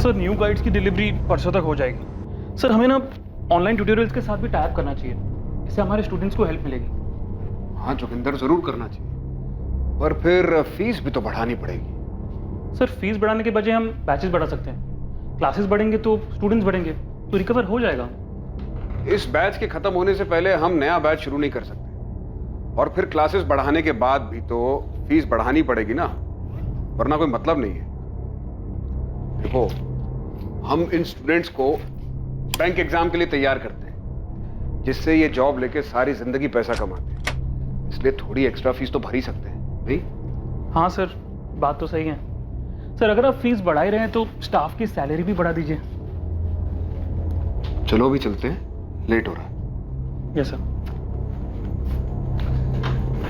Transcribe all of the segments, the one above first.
Sir new guides की delivery परसों तक हो जाएगी। सर हमें ना ऑनलाइन ट्यूटोरियल्स के साथ भी टाइप करना चाहिए, इससे हमारे स्टूडेंट्स को हेल्प मिलेगी। हाँ जोगिंदर, जरूर करना चाहिए, पर फिर फीस भी तो बढ़ानी पड़ेगी। सर फीस बढ़ाने के बजाय हम बैचेस बढ़ा सकते हैं। क्लासेस बढ़ेंगे तो स्टूडेंट्स बढ़ेंगे, तो रिकवर हो जाएगा। इस बैच के खत्म होने से पहले हम नया बैच शुरू नहीं कर सकते, और फिर क्लासेस बढ़ाने के बाद भी तो फीस बढ़ानी पड़ेगी ना, वरना कोई मतलब नहीं है। देखो, हम इन स्टूडेंट्स को बैंक एग्जाम के लिए तैयार करते हैं, जिससे ये जॉब लेके सारी जिंदगी पैसा कमाते हैं, इसलिए थोड़ी एक्स्ट्रा फीस तो भर ही सकते हैं नहीं? हाँ सर, बात तो सही है। सर अगर आप फीस बढ़ा ही रहे हैं तो स्टाफ की सैलरी भी बढ़ा दीजिए। चलो अभी चलते हैं, लेट हो रहा है। Yes sir.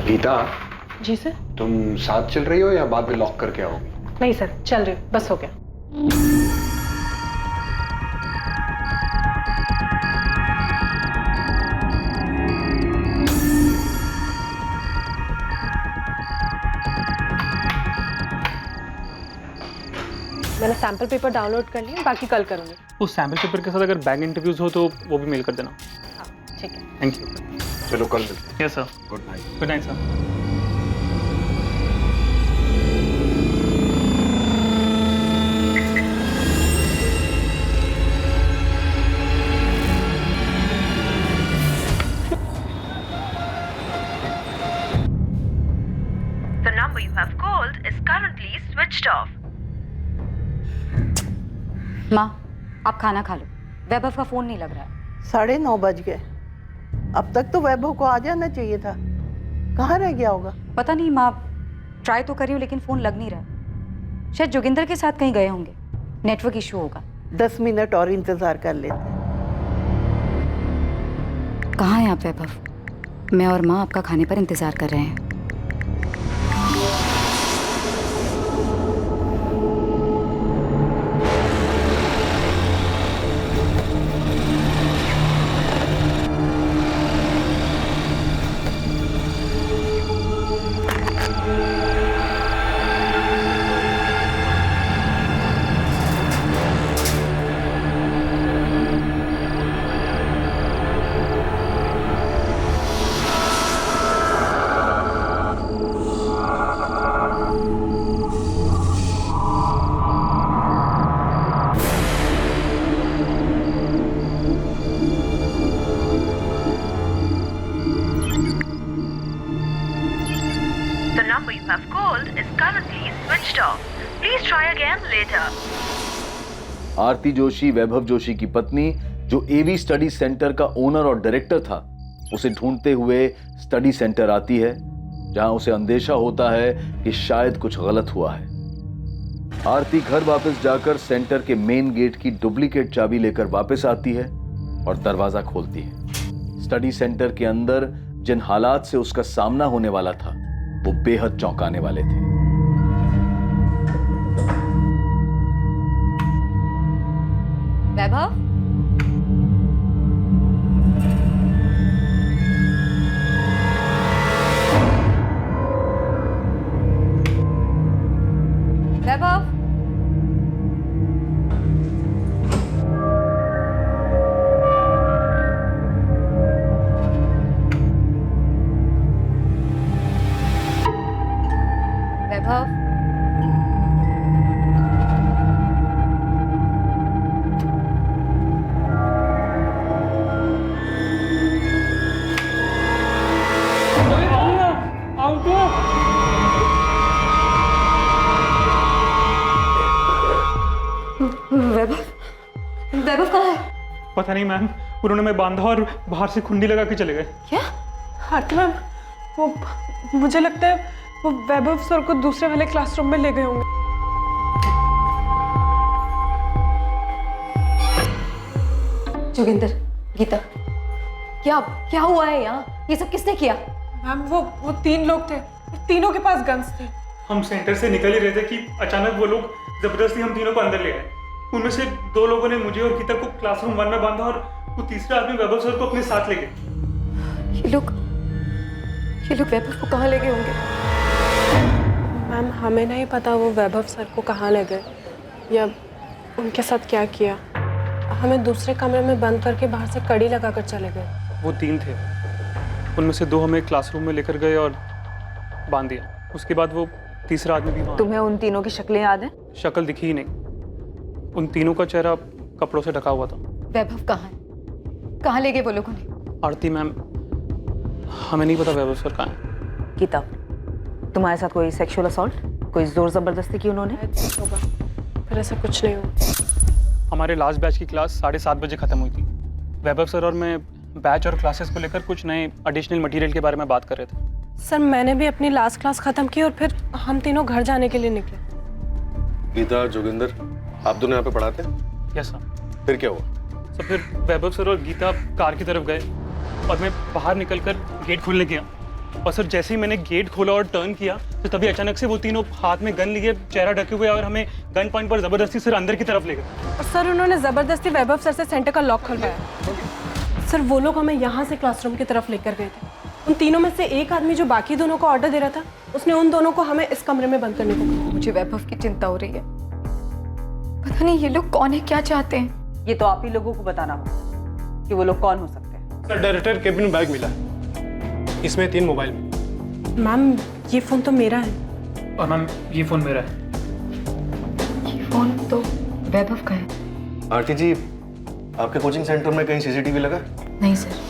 गीता, जी सर। तुम साथ चल रही हो या बाद में लॉक करके आओगी? नहीं सर, चल रही हूँ, बस हो गया। मैंने सैंपल पेपर डाउनलोड कर लिया, बाकी कल करूंगी। उस सैम्पल पेपर के साथ अगर बैंक इंटरव्यूज हो तो वो भी मेल कर देना। हाँ ठीक है। Thank you. चलो कल मिलते हैं। Yes sir. Good night. Good night sir. The number you have called is currently switched off. माँ, आप खाना खा लो। वैभव का फोन नहीं लग रहा है। 9:30 बज गए। अब तक तो वैभव को आ जाना चाहिए था। कहाँ रह गया होगा? पता नहीं माँ, ट्राई तो करी हूँ लेकिन फोन लग नहीं रहा। शायद जोगिंदर के साथ कहीं गए होंगे, नेटवर्क इशू होगा। 10 मिनट और इंतजार कर लेते। कहाँ हैं आप वैभव? मैं और माँ आपका खाने पर इंतजार कर रहे हैं। The number you have called is currently switched off. Please try again later. आरती जोशी वैभव जोशी की पत्नी, जो एवी स्टडी सेंटर का ओनर और डायरेक्टर था, उसे ढूंढते हुए स्टडी सेंटर आती है, जहां उसे अंदेशा होता है कि शायद कुछ गलत हुआ है। आरती घर वापस जाकर सेंटर के मेन गेट की डुप्लीकेट चाबी लेकर वापस आती है और दरवाजा खोलती है। स्टडी सेंटर के अंदर जिन हालात से उसका सामना होने वाला था, वो बेहद चौंकाने वाले थे। वैभव, वैभव, वैभव, वैभव, वैभव कहाँ है? पता नहीं मैम, उन्होंने मैं बांधा और बाहर से खुंडी लगा के चले गए। क्या? आरती मैम, वो मुझे लगता है वो वैभव सर को दूसरे वाले क्लासरूम में ले गए होंगे। जोगिंदर, गीता, क्या क्या हुआ है यहाँ? ये सब किसने किया? मैम वो 3 लोग थे, तीनों के पास गन्स थे। हम सेंटर से निकल ही रहे थे कि अचानक वो लोग जबरदस्ती हम तीनों को अंदर ले आए। उनमें से 2 लोगों ने मुझे और गीता को क्लासरूम 1 में बांधा और वो तीसरा आदमी वैभव सर को अपने साथ ले गए। ये लोग वैभव को कहाँ ले गए होंगे? मैम हमें नहीं पता वो वैभव सर को कहाँ ले गए, या उनके साथ क्या किया? हमें दूसरे कमरे में बंद करके बाहर से कड़ी लगाकर चले गए। वो 3 थे, उनमें से 2 हमें क्लासरूम में लेकर गए और बांध दिया। उसके बाद वो तीसरा आदमी भी वहाँ। तुम्हें उन तीनों की शक्लें याद हैं? शक्ल दिखी ही नहीं, उन तीनों का चेहरा कपड़ों से ढका हुआ था। वैभव कहाँ है? कहाँ ले गए वो लोग उन्हें? आरती मैम, हमें नहीं पता वैभव सर कहाँ है। गीता, तुम्हारे साथ कोई सेक्सुअल असॉल्ट, कोई जोर जबरदस्ती की उन्होंने? होगा, फिर ऐसा कुछ नहीं हुआ। हमारे लास्ट बैच की क्लास 7:30 बजे खत्म हुई थी। वैभव सर और मैं बैच और क्लासेस को लेकर कुछ नए एडिशनल मटेरियल के बारे में बात कर रहे थे। सर मैंने भी अपनी लास्ट क्लास खत्म की और फिर हम तीनों घर जाने के लिए निकले। गीता, जोगिंदर, आप दोनों यहाँ पे पढ़ाते हैं? Yes sir. फिर क्या हुआ? तो फिर वैभव सर और गीता कार की तरफ गए और मैं बाहर निकलकर गेट खोलने गया, और सर जैसे ही मैंने गेट खोला और टर्न किया तो तभी अचानक से वो तीनों हाथ में गन लिए, चेहरा ढके हुए, और हमें गन पॉइंट पर जबरदस्ती सर अंदर की तरफ ले गए। और सर उन्होंने जबरदस्ती वैभव सर से सेंटर का लॉक खुलवाया। सर वो लोग हमें यहाँ से क्लासरूम की तरफ लेकर गए थे। उन तीनों में से एक आदमी जो बाकी दोनों को ऑर्डर दे रहा था, उसने उन दोनों को हमें इस कमरे में बंद करने को कहा। मुझे वैभव की चिंता हो रही है। पता नहीं ये लोग कौन है, क्या चाहते हैं। ये तो आप ही लोगों को बताना होगा कि वो लोग कौन हो सकते हैं। सर, डायरेक्टर केबिन में बैग मिला है, इसमें 3 मोबाइल। मैम ये फोन तो मेरा है। और मैम ये फ़ोन मेरा है। ये फोन तो वैभव का है। आरती जी, आपके कोचिंग सेंटर में कहीं सीसीटीवी लगा? नहीं सर।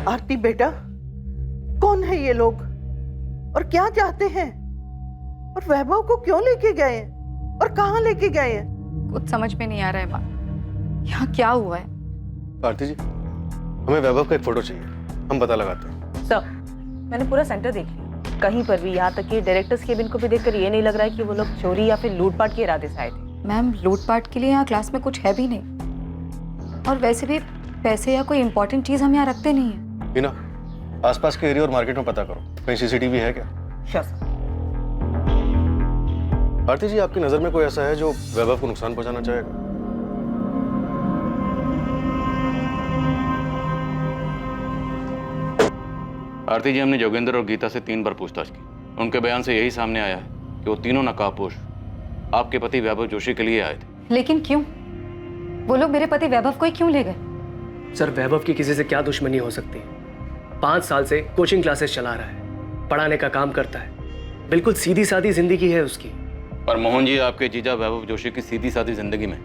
आरती बेटा, कौन है ये लोग और क्या चाहते हैं? और वैभव को क्यों लेके गए हैं और कहाँ लेके गए हैं? कुछ समझ में नहीं आ रहा है माँ, यहाँ क्या हुआ है? आरती जी, हमें वैभव का एक फोटो चाहिए, हम पता लगाते हैं। सर, मैंने पूरा सेंटर देख लिया, कहीं पर भी, यहाँ तक कि डायरेक्टर्स केबिन को भी देखकर ये नहीं लग रहा है कि वो लोग चोरी या फिर लूटपाट के इरादे से आए थे। मैम लूटपाट के लिए यहाँ क्लास में कुछ है भी नहीं, और वैसे भी पैसे या कोई इंपॉर्टेंट चीज़ हम यहाँ रखते नहीं है। हिना, आसपास के एरिया और मार्केट में पता करो, कहीं सीसीटीवी है क्या? Sure sir. आरती जी, आपकी नजर में कोई ऐसा है जो वैभव को नुकसान पहुंचाना चाहेगा? आरती जी, हमने जोगिंदर और गीता से 3 बार पूछताछ की। उनके बयान से यही सामने आया है कि वो तीनों नकाबपोश आपके पति वैभव जोशी के लिए आए थे। लेकिन क्यों? वो लोग मेरे पति वैभव को ही क्यों ले गए? सर, वैभव की किसी से क्या दुश्मनी हो सकती है? 5 साल से कोचिंग क्लासेस चला रहा है, पढ़ाने का काम करता है, बिल्कुल सीधी सादी जिंदगी है उसकी। और मोहन जी, आपके जीजा वैभव जोशी की सीधी सादी जिंदगी में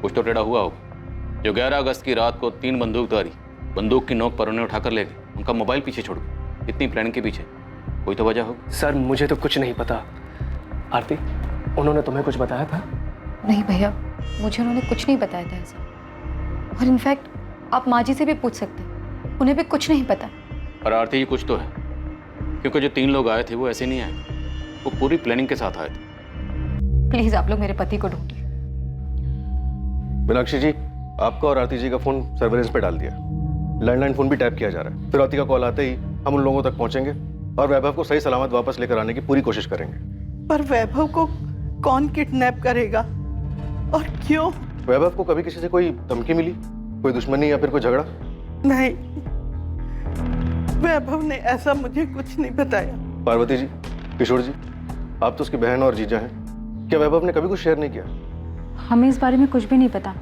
कुछ तो टेढ़ा हुआ होगा, जो 11 अगस्त की रात को 3 बंदूकधारी बंदूक की नोक पर उन्हें उठाकर ले गए, उनका मोबाइल पीछे छोड़ गए। इतनी प्लानिंग के पीछे कोई तो वजह होगी। सर, मुझे तो कुछ नहीं पता। आरती, उन्होंने तुम्हें कुछ बताया था? नहीं भैया, मुझे उन्होंने कुछ नहीं बताया था ऐसा। और इनफैक्ट आप माँ जी से भी पूछ सकते हैं, उन्हें भी कुछ नहीं पता। और आरती जी, कुछ तो है, क्योंकि जो 3 लोग आए थे वो ऐसे नहीं आए, वो पूरी प्लानिंग के साथ आए थे। प्लीज आप लोग मेरे पति को ढूंढिए। मीनाक्षी जी, आपका और आरती जी का फोन सर्वेलेंस पे डाल दिया, लैंडलाइन फोन भी टैप किया जा रहा है। फिर आरती का कॉल आते ही हम उन लोगों तक पहुंचेंगे और वैभव को सही सलामत वापस लेकर आने की पूरी कोशिश करेंगे। पर वैभव को कौन किडनैप करेगा और क्यों? वैभव को कभी किसी से कोई धमकी मिली, कोई दुश्मनी या फिर कोई झगड़ा? नहीं, वैभव ने ऐसा मुझे कुछ नहीं बताया। पार्वती जी, किशोर जी, आप तो उसकी बहन और जीजा हैं, क्या वैभव ने कभी कुछ शेयर नहीं किया? हमें इस बारे में कुछ भी नहीं पता,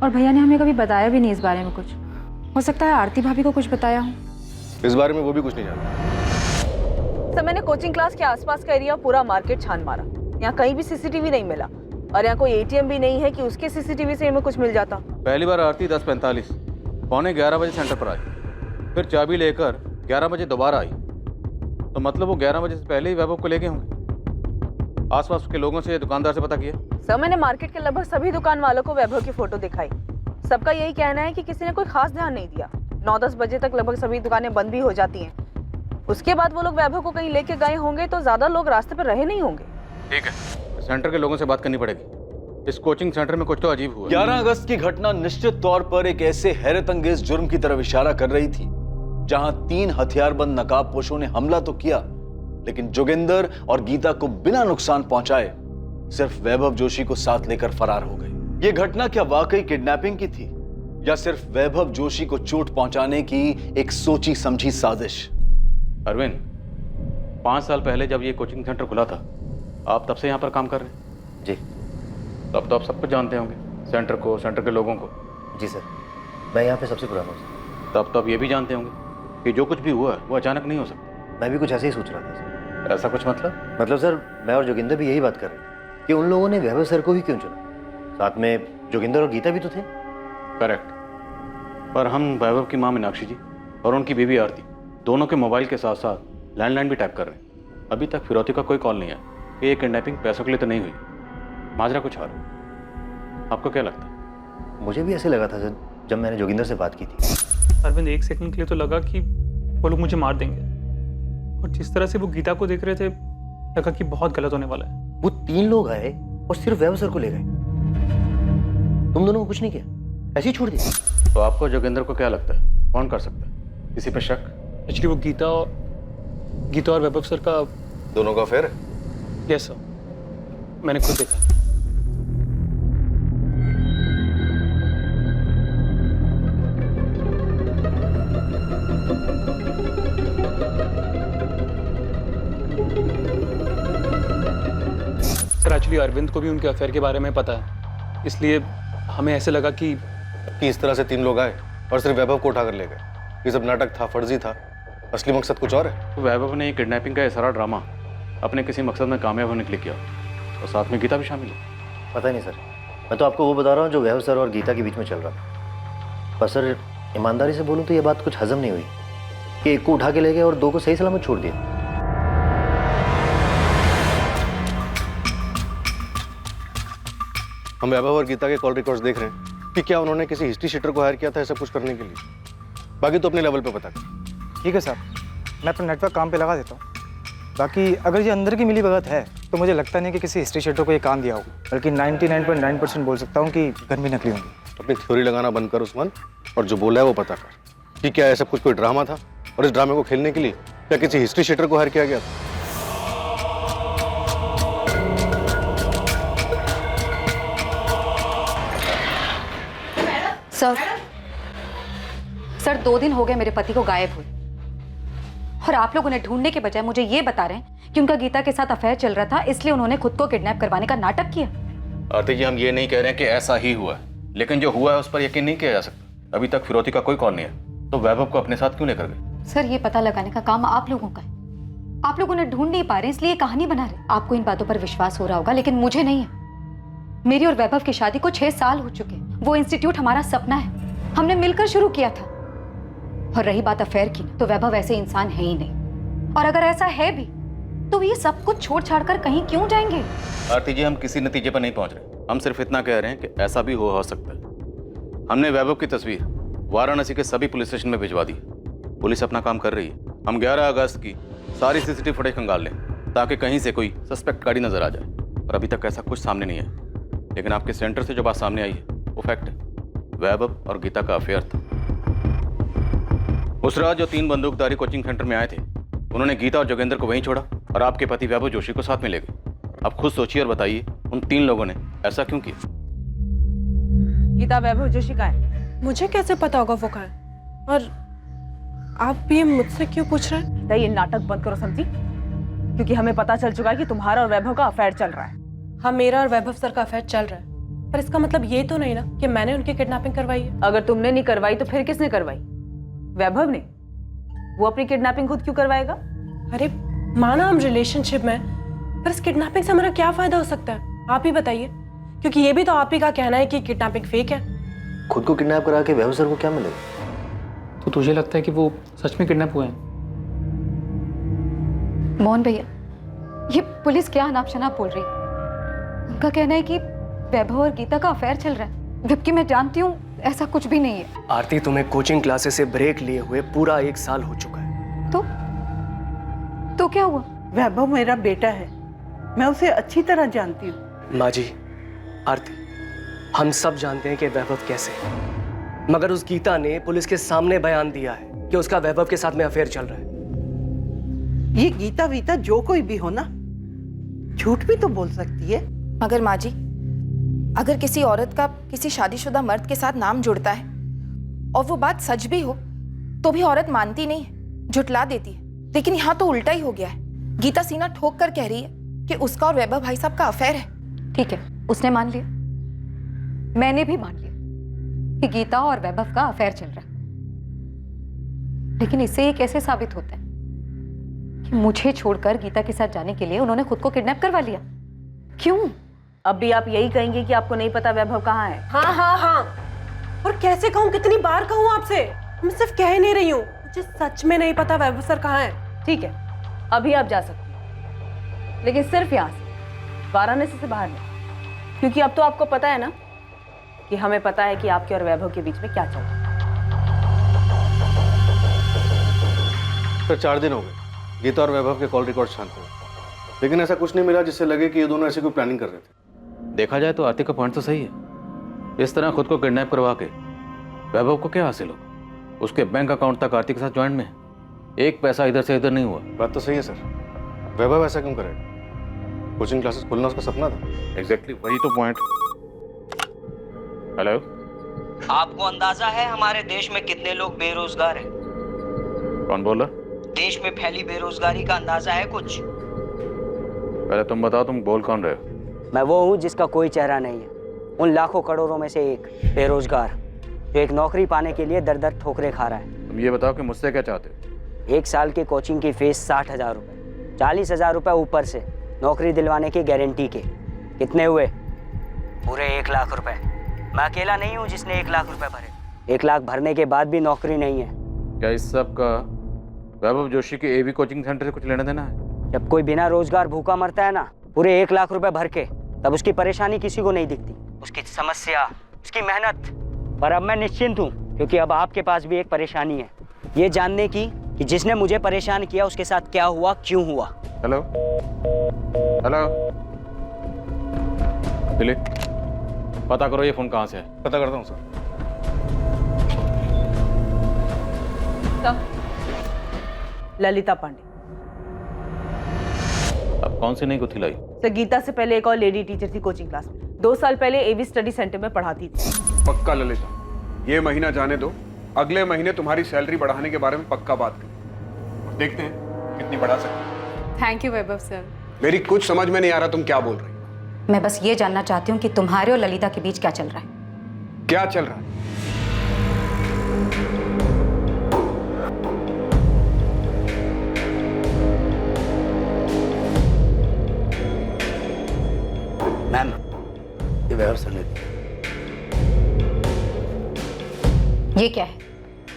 और भैया ने हमें कभी बताया भी नहीं इस बारे में कुछ। हो सकता है आरती भाभी को कुछ बताया हो। इस बारे में वो भी कुछ नहीं जानता। सर, मैंने कोचिंग क्लास के आसपास का एरिया, पूरा मार्केट छान मारा, यहाँ कहीं भी सीसीटीवी नहीं मिला, और यहाँ कोई एटीएम भी नहीं है कि उसके सीसीटीवी से हमें कुछ मिल जाता। पहली बार आरती 10:45 पौने 11 बजे सेंटर पर आई, फिर चाबी लेकर 11 बजे दोबारा आई, तो मतलब वो 11 बजे से पहले ही वैभव को ले गए होंगे। आसपास के लोगों से, दुकानदार से पता किया? सर, मैंने मार्केट के लगभग सभी दुकान वालों को वैभव की फोटो दिखाई, सबका यही कहना है कि किसी ने कोई खास ध्यान नहीं दिया। 9-10 बजे तक लगभग सभी दुकानें बंद भी हो जाती हैं। उसके बाद वो लोग वैभव को कहीं लेके गए होंगे तो ज्यादा लोग रास्ते पर रहे नहीं होंगे। ठीक है, सेंटर के लोगों से बात करनी पड़ेगी। इस कोचिंग सेंटर में कुछ तो अजीब हुआ। 11 अगस्त की घटना निश्चित तौर पर एक ऐसे हैरतअंगेज जुर्म की तरफ इशारा कर रही थी, जहां 3 हथियारबंद नकाबपोशों ने हमला तो किया, लेकिन जोगिंदर और गीता को बिना नुकसान पहुंचाए सिर्फ वैभव जोशी को साथ लेकर फरार हो गए। यह घटना क्या वाकई किडनैपिंग की थी या सिर्फ वैभव जोशी को चोट पहुंचाने की एक सोची समझी साजिश? अरविंद, 5 साल पहले जब ये कोचिंग सेंटर खुला था, आप तब से यहाँ पर काम कर रहे हैं? जी। तब तो आप सब कुछ जानते होंगे, सेंटर को, सेंटर के लोगों को। जी सर, मैं यहाँ पे सबसे पुराना हूँ। तब तो आप ये भी जानते होंगे कि जो कुछ भी हुआ है वो अचानक नहीं हो सकता। मैं भी कुछ ऐसे ही सोच रहा था सर। ऐसा कुछ मतलब? मतलब सर, मैं और जोगिंदर भी यही बात कर रहे थे कि उन लोगों ने वैभव सर को ही क्यों चुना। साथ में जोगिंदर और गीता भी तो थे। करेक्ट। पर हम वैभव की माँ मीनाक्षी जी और उनकी बीवी आरती दोनों के मोबाइल के साथ साथ लैंडलाइन भी टैप कर रहे हैं। अभी तक फिरौती का कोई कॉल नहीं है कि ये किडनैपिंग पैसों के लिए तो नहीं हुई, माजरा कुछ और। आपको क्या लगता है? मुझे भी ऐसे लगा था सर जब मैंने जोगिंदर से बात की थी। अरविंद, एक सेकंड के लिए तो लगा कि वो लोग मुझे मार देंगे, और जिस तरह से वो गीता को देख रहे थे लगा कि बहुत गलत होने वाला है। वो 3 लोग आए और सिर्फ वैभव सर को ले गए। तुम दोनों को कुछ नहीं किया, ऐसे ही छोड़ दिया। तो आपको जोगिंदर को क्या लगता है, कौन कर सकता है? किसी पे शक? एक्चुअली वो गीता और वैभव सर का दोनों का अफेयर है? यस सर, मैंने खुद देखा। सर एक्चुअली अरविंद को भी उनके अफेयर के बारे में पता है, इसलिए हमें ऐसे लगा कि इस तरह से 3 लोग आए और सिर्फ वैभव को उठाकर ले गए। ये सब नाटक था, फर्जी था, असली मकसद कुछ और है। तो वैभव ने किडनैपिंग का ये सारा ड्रामा अपने किसी मकसद में कामयाब होने के लिए किया, और साथ में गीता भी शामिल है। पता नहीं सर, मैं तो आपको वो बता रहा हूँ जो वैभव सर और गीता के बीच में चल रहा था। पर सर, ईमानदारी से बोलूँ तो ये बात कुछ हजम नहीं हुई कि एक को उठा के ले गए और 2 को सही सलामत छोड़ दिया। हम वैभव और गीता के कॉल रिकॉर्ड्स देख रहे हैं कि क्या उन्होंने किसी हिस्ट्री शीटर को हायर किया था ऐसा कुछ करने के लिए। बाकी तो अपने लेवल पे पता कर। ठीक है साहब, मैं अपना नेटवर्क काम पे लगा देता हूँ। बाकी अगर ये अंदर की मिली भगत है तो मुझे लगता नहीं कि किसी हिस्ट्री शीटर को ये काम दिया होगा, बल्कि 99.9% बोल सकता हूँ कि गन भी नकली होंगी। अपनी थ्योरी लगाना बंद कर उस्मान, और जो बोला है वो पता कर कि क्या ऐसा कुछ कोई ड्रामा था, और इस ड्रामे को खेलने के लिए क्या किसी हिस्ट्री शीटर को हायर किया गया था। सर 2 दिन हो गए मेरे पति को गायब हुए, और आप लोग उन्हें ढूंढने के बजाय मुझे ये बता रहे हैं कि उनका गीता के साथ अफेयर चल रहा था, इसलिए उन्होंने खुद को किडनैप करवाने का नाटक किया। आरती जी, हम ये नहीं कह रहे हैं कि ऐसा ही हुआ है, लेकिन जो हुआ है उस पर यकीन नहीं किया जा सकता। अभी तक फिरौती का कोई कॉल नहीं है, तो वैभव को अपने साथ क्यों लेकर गए? सर, ये पता लगाने का काम आप लोगों का है। आप लोग उन्हें ढूंढ नहीं पा रहे, इसलिए कहानी बना रहे। आपको इन बातों पर विश्वास हो रहा होगा, लेकिन मुझे नहीं है। मेरी और वैभव की शादी को 6 साल हो चुके हैं। वो इंस्टीट्यूट हमारा सपना है, हमने मिलकर शुरू किया था। और रही बात अफेयर की, तो वैभव ऐसे इंसान है ही नहीं, और अगर ऐसा है भी तो ये सब कुछ छोड़ छाड़ कर कहीं क्यों जाएंगे? आरती जी, हम किसी नतीजे पर नहीं पहुंच रहे। हम सिर्फ इतना कह रहे हैं कि ऐसा भी हो सकता है। हमने वैभव की तस्वीर वाराणसी के सभी पुलिस स्टेशन में भिजवा दी। पुलिस अपना काम कर रही है। हम 11 अगस्त की सारी सीसीटीवी फुटेज खंगाल लें ताकि कहीं से कोई सस्पेक्ट गाड़ी नजर आ जाए, और अभी तक ऐसा कुछ सामने नहीं है। लेकिन आपके सेंटर से जो बात सामने आई है वो फैक्ट है। वैभव और गीता का अफेयर था। उस रात जो 3 बंदूकधारी कोचिंग सेंटर में आए थे, उन्होंने गीता और जोगेंद्र को वहीं छोड़ा और आपके पति वैभव जोशी को साथ में ले गए। आप खुद सोचिए और बताइए, उन 3 लोगों ने ऐसा क्यों किया? गीता, वैभव जोशी कहाँ है? मुझे कैसे पता होगा वो कहाँ है? और आप ये मुझसे क्यों पूछ रहे हैं? ये नाटक बंद करो समझी, क्योंकि हमें पता चल चुका है कि तुम्हारा और वैभव का अफेयर चल रहा है। हाँ, मेरा और वैभव सर का अफेयर चल रहा है, पर इसका मतलब ये तो नहीं ना कि मैंने उनकी किडनैपिंग करवाई है। अगर तुमने नहीं करवाई तो फिर किसने करवाई? वैभव ने। वो अपनी किडनैपिंग खुद क्यों करवाएगा? अरे माना हम रिलेशनशिप में, पर इस किडनैपिंग से हमारा क्या फायदा हो सकता है? आप ही बताइए, क्योंकि ये भी तो आप ही का कहना है कि किडनैपिंग फेक है। खुद को किडनैप करा के वैभव सर को क्या मिलेगा? तो तुझे लगता है कि वो सच में किडनैप हुए हैं? मोहन भैया, ये पुलिस क्या अनाप शनाप बोल रही है? उनका कहना है कि वैभव और गीता का अफेयर चल रहा है, जबकि मैं जानती हूँ ऐसा कुछ भी नहीं है। आरती, तुम्हें कोचिंग क्लासेस से ब्रेक लिए हुए पूरा 1 साल हो चुका है। तो क्या हुआ? वैभव मेरा बेटा है, मैं उसे अच्छी तरह जानती हूँ। माँ जी, आरती, हम सब जानते हैं कि वैभव कैसे है, मगर उस गीता ने पुलिस के सामने बयान दिया है कि उसका वैभव के साथ में अफेयर चल रहा है। ये गीता वीता जो कोई भी हो ना, झूठ भी तो बोल सकती है। मगर माँ जी, अगर किसी औरत का किसी शादीशुदा मर्द के साथ नाम जुड़ता है और वो बात सच भी हो तो भी औरत मानती नहीं है, झुटला देती है। लेकिन यहाँ तो उल्टा ही हो गया है। गीता सीना ठोक कर कह रही है कि उसका और वैभव भाई साहब का अफेयर है। ठीक है, उसने मान लिया, मैंने भी मान लिया कि गीता और वैभव का अफेयर चल रहा है। लेकिन इससे ये कैसे साबित होता है कि मुझे छोड़कर गीता के साथ जाने के लिए उन्होंने खुद को किडनैप करवा लिया? क्यों? अब भी आप यही कहेंगे कि आपको नहीं पता वैभव कहाँ है? हाँ हाँ हाँ, और कैसे कहूँ, कितनी बार कहूँ आपसे? मैं सिर्फ कह ही नहीं रही हूँ, मुझे सच में नहीं पता वैभव सर कहाँ है। ठीक है, अभी आप जा सकती हैं, लेकिन सिर्फ यहाँ से, वाराणसी से बाहर नहीं, क्योंकि अब तो आपको पता है ना कि हमें पता है कि आपके और वैभव के बीच में क्या चल रहा है। सर 4 दिन हो गए, गीता और वैभव के कॉल रिकॉर्ड शांत हुए, लेकिन ऐसा कुछ नहीं मिला जिससे लगे कि ये दोनों ऐसी कोई प्लानिंग कर रहे थे। देखा जाए तो आरती का पॉइंट तो सही है। इस तरह खुद को किडनैप करवा के वैभव को क्या हासिल होगा? उसके बैंक अकाउंट तक आरती के साथ ज्वाइंट में है। एक पैसा इधर से इधर नहीं हुआ। बात तो सही है सर, वैभव ऐसा क्यों करे? कोचिंग क्लासेस खोलना उसका सपना था। एग्जैक्टली, वही तो पॉइंट। हेलो, आपको अंदाजा है हमारे देश में कितने लोग बेरोजगार हैं? कौन बोल रहा? देश में फैली बेरोजगारी का अंदाजा है कुछ? पहले तुम बताओ, तुम बोल कौन रहे हो? मैं वो हूँ जिसका कोई चेहरा नहीं है, उन लाखों करोड़ों में से एक बेरोजगार जो एक नौकरी पाने के लिए दर दर ठोकरे खा रहा है। तुम ये बताओ कि मुझसे क्या चाहते हो? 1 साल की कोचिंग की फीस 60,000 रुपये, 40,000 रुपये ऊपर से नौकरी दिलवाने की गारंटी के। कितने हुए? पूरे 1 लाख रुपए। मैं अकेला नहीं हूँ जिसने 1 लाख रुपए भरे। 1 लाख भरने के बाद भी नौकरी नहीं है। क्या इस सब का वैभव जोशी के एवी कोचिंग सेंटर से कुछ लेना देना है? जब कोई बिना रोजगार भूखा मरता है ना, पूरे 1 लाख रुपए भर के, तब उसकी परेशानी किसी को नहीं दिखती, उसकी समस्या, उसकी मेहनत। पर अब मैं निश्चिंत हूँ, क्योंकि अब आपके पास भी एक परेशानी है, ये जानने की कि जिसने मुझे परेशान किया उसके साथ क्या हुआ, क्यों हुआ। हेलो हेलो दिलीप, पता करो ये फोन कहाँ से है। पता करता हूँ सर। ललिता पांडे। अब कौन सी नई गुत्थी लाई? सर गीता से पहले एक और लेडी टीचर थी कोचिंग क्लास में, 2 साल पहले एवी स्टडी सेंटर में पढ़ाती थी। पक्का ललिता, ये महीना जाने दो, अगले महीने तुम्हारी सैलरी बढ़ाने के बारे में पक्का बात करें, देखते हैं कितनी बढ़ा सकते हैं। Thank you Vaibhav sir. मेरी कुछ समझ में नहीं आ रहा तुम क्या बोल रही हो। मैं बस ये जानना चाहती हूँ कि तुम्हारे और ललिता के बीच क्या चल रहा है। क्या चल रहा है? मैम, ये वैभव सर ने ये क्या है?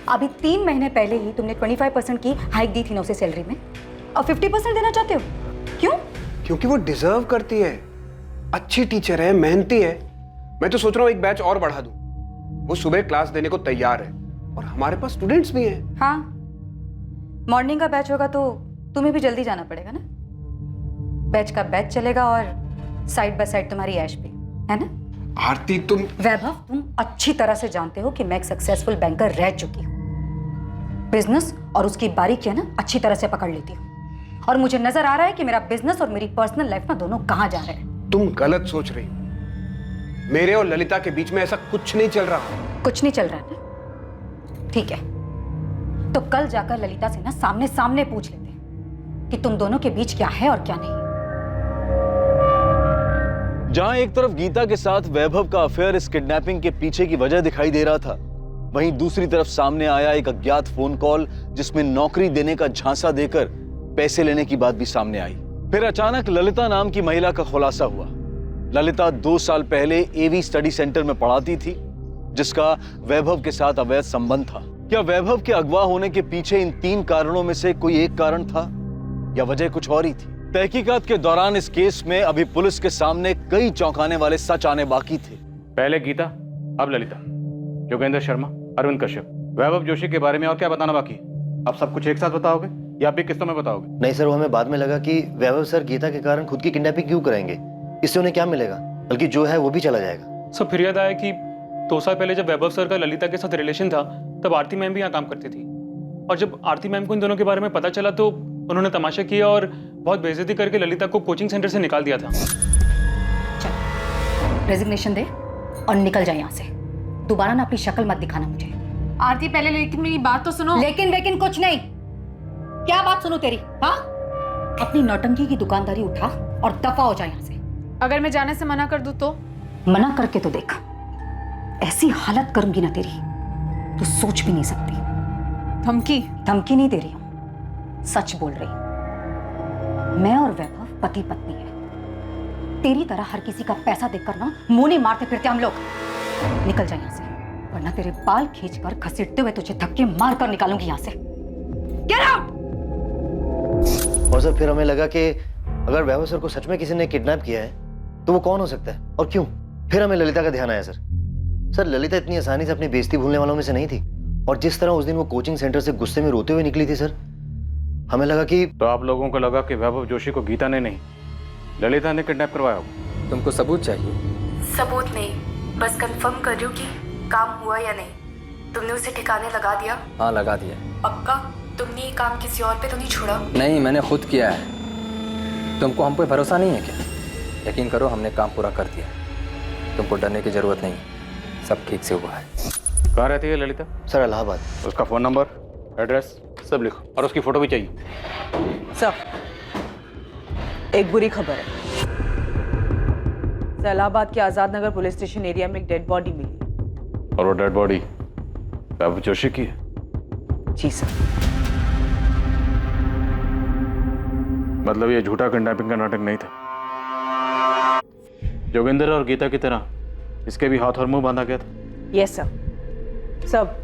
अभी 3 महीने पहले ही तुमने 25% की हाइक दी थी ना उसे सैलरी में, और 50% देना चाहते हो? क्यों? क्योंकि वो डिजर्व करती है, अच्छी टीचर है, मेहनती है। मैं तो सोच रहा हूँ एक बैच और बढ़ा दूं। वो सुबह क्लास देने को तैयार है और हमारे पास स्टूडेंट्स भी हैं। हाँ, मॉर्निंग का बैच होगा तो तुम्हें भी जल्दी जाना पड़ेगा ना। बैच का बैच चलेगा और साइड बाय साइड तुम्हारी ऐश भी, है ना? आरती तुम... वैभव, तुम अच्छी तरह से जानते हो कि मैं एक सक्सेसफुल बैंकर रह चुकी हूँ। बिजनेस और उसकी बारीकियां ना अच्छी तरह से पकड़ लेती हूँ, और मुझे नजर आ रहा है कि मेरा बिजनेस और मेरी पर्सनल लाइफ ना दोनों कहाँ जा रहे हैं। तुम गलत सोच रही हो। मेरे और ललिता के बीच में ऐसा कुछ नहीं चल रहा। कुछ नहीं चल रहा है ना? ठीक है, तो कल जाकर ललिता से ना सामने सामने पूछ लेते हैं कि तुम दोनों के बीच क्या है और क्या नहीं। जहां एक तरफ गीता के साथ वैभव का अफेयर इस किडनैपिंग के पीछे की वजह दिखाई दे रहा था, वहीं दूसरी तरफ सामने आया एक अज्ञात फोन कॉल जिसमें नौकरी देने का झांसा देकर पैसे लेने की बात भी सामने आई। फिर अचानक ललिता नाम की महिला का खुलासा हुआ। ललिता 2 साल पहले एवी स्टडी सेंटर में पढ़ाती थी, जिसका वैभव के साथ अवैध संबंध था। क्या वैभव के अगवा होने के पीछे इन 3 कारणों में से कोई एक कारण था, या वजह कुछ और ही थी? तहकीकात के दौरान इस केस में अभी पुलिस के सामने कई चौंकाने वाले सच आने बाकी थे। पहले गीता, अब ललिता, योगेंद्र शर्मा, अरविंद कश्यप, वैभव जोशी के बारे में और क्या बताना बाकी? अब सब कुछ एक साथ बताओगे या आप भी किस्तों में बताओगे? नहीं सर, वो हमें बाद में लगा कि वैभव सर गीता के कारण खुद की किडनैपिंग क्यों करेंगे, इससे उन्हें क्या मिलेगा, बल्कि जो है वो भी चला जाएगा। सब फिर याद आया कि 2 साल पहले जब वैभव सर का ललिता के साथ रिलेशन था, तब आरती मैम भी यहाँ काम करती थी, और जब आरती मैम को इन दोनों के बारे में पता चला तो उन्होंने तमाशा किया और बहुत बेइज्जती करके ललिता को कोचिंग सेंटर से निकाल दिया था। रेजिग्नेशन दे और निकल जाए यहाँ से। दोबारा ना अपनी शक्ल मत दिखाना मुझे। आरती पहले लेकिन मेरी बात तो सुनो। लेकिन कुछ नहीं। क्या बात सुनो तेरी? हाँ, अपनी नौटंकी की दुकानदारी उठा और दफा हो जाए यहाँ से। अगर मैं जाने से मना कर दूं तो? मना करके तो देख, ऐसी हालत करूंगी ना तेरी तो सोच भी नहीं सकती। धमकी नहीं दे रही हूं, सच बोल रही हूं। मैं और वैभव पति पत्नी है। तेरी तरह हर किसी का पैसा देखकर ना मुंह नहीं मारते फिरते हम लोग। निकल जा यहाँ से, वरना तेरे बाल खींचकर घसीटते हुए तुझे धक्के मार कर निकालूंगी यहाँ से। Get out! और सर फिर हमें लगा कि अगर वैभव सर को सच में किसी ने किडनैप किया है तो वो कौन हो सकता है और क्यों? फिर हमें ललिता का ध्यान आया सर ललिता इतनी आसानी से अपनी बेइज्जती भूलने वालों में से नहीं थी। और जिस तरह उस दिन वो कोचिंग सेंटर से गुस्से में रोते हुए निकली थी सर, हमें लगा कि... तो आप लोगों को लगा कि वैभव जोशी को गीता ने नहीं, ललिता ने किडनैप करवाया होगा। तुमको सबूत चाहिए? सबूत नहीं, बस कंफर्म कर रही हूँ कि काम हुआ या नहीं। तुमने उसे ठिकाने लगा दिया? हाँ, लगा दिया। पक्का? तुमने ये काम किसी और पे तो नहीं छोड़ा? नहीं, मैंने खुद किया है। तुमको हम पे भरोसा नहीं है क्या? यकीन करो, हमने काम पूरा कर दिया। तुमको डरने की जरूरत नहीं, सब ठीक से हुआ है। कहाँ रहती है ललिता? सर इलाहाबाद। उसका फोन नंबर, एड्रेस सब लिखो और उसकी फोटो भी चाहिए। सर, एक बुरी खबर है। इलाहाबाद के Azad Nagar police station area में एक डेड बॉडी मिली। और वो डेड बॉडी वैभव जोशी की है? जी सर। मतलब ये झूठा किडनैपिंग का नाटक नहीं था। जोगिंदर और गीता की तरह इसके भी हाथ और मुंह बांधा गया था। Yes sir. सब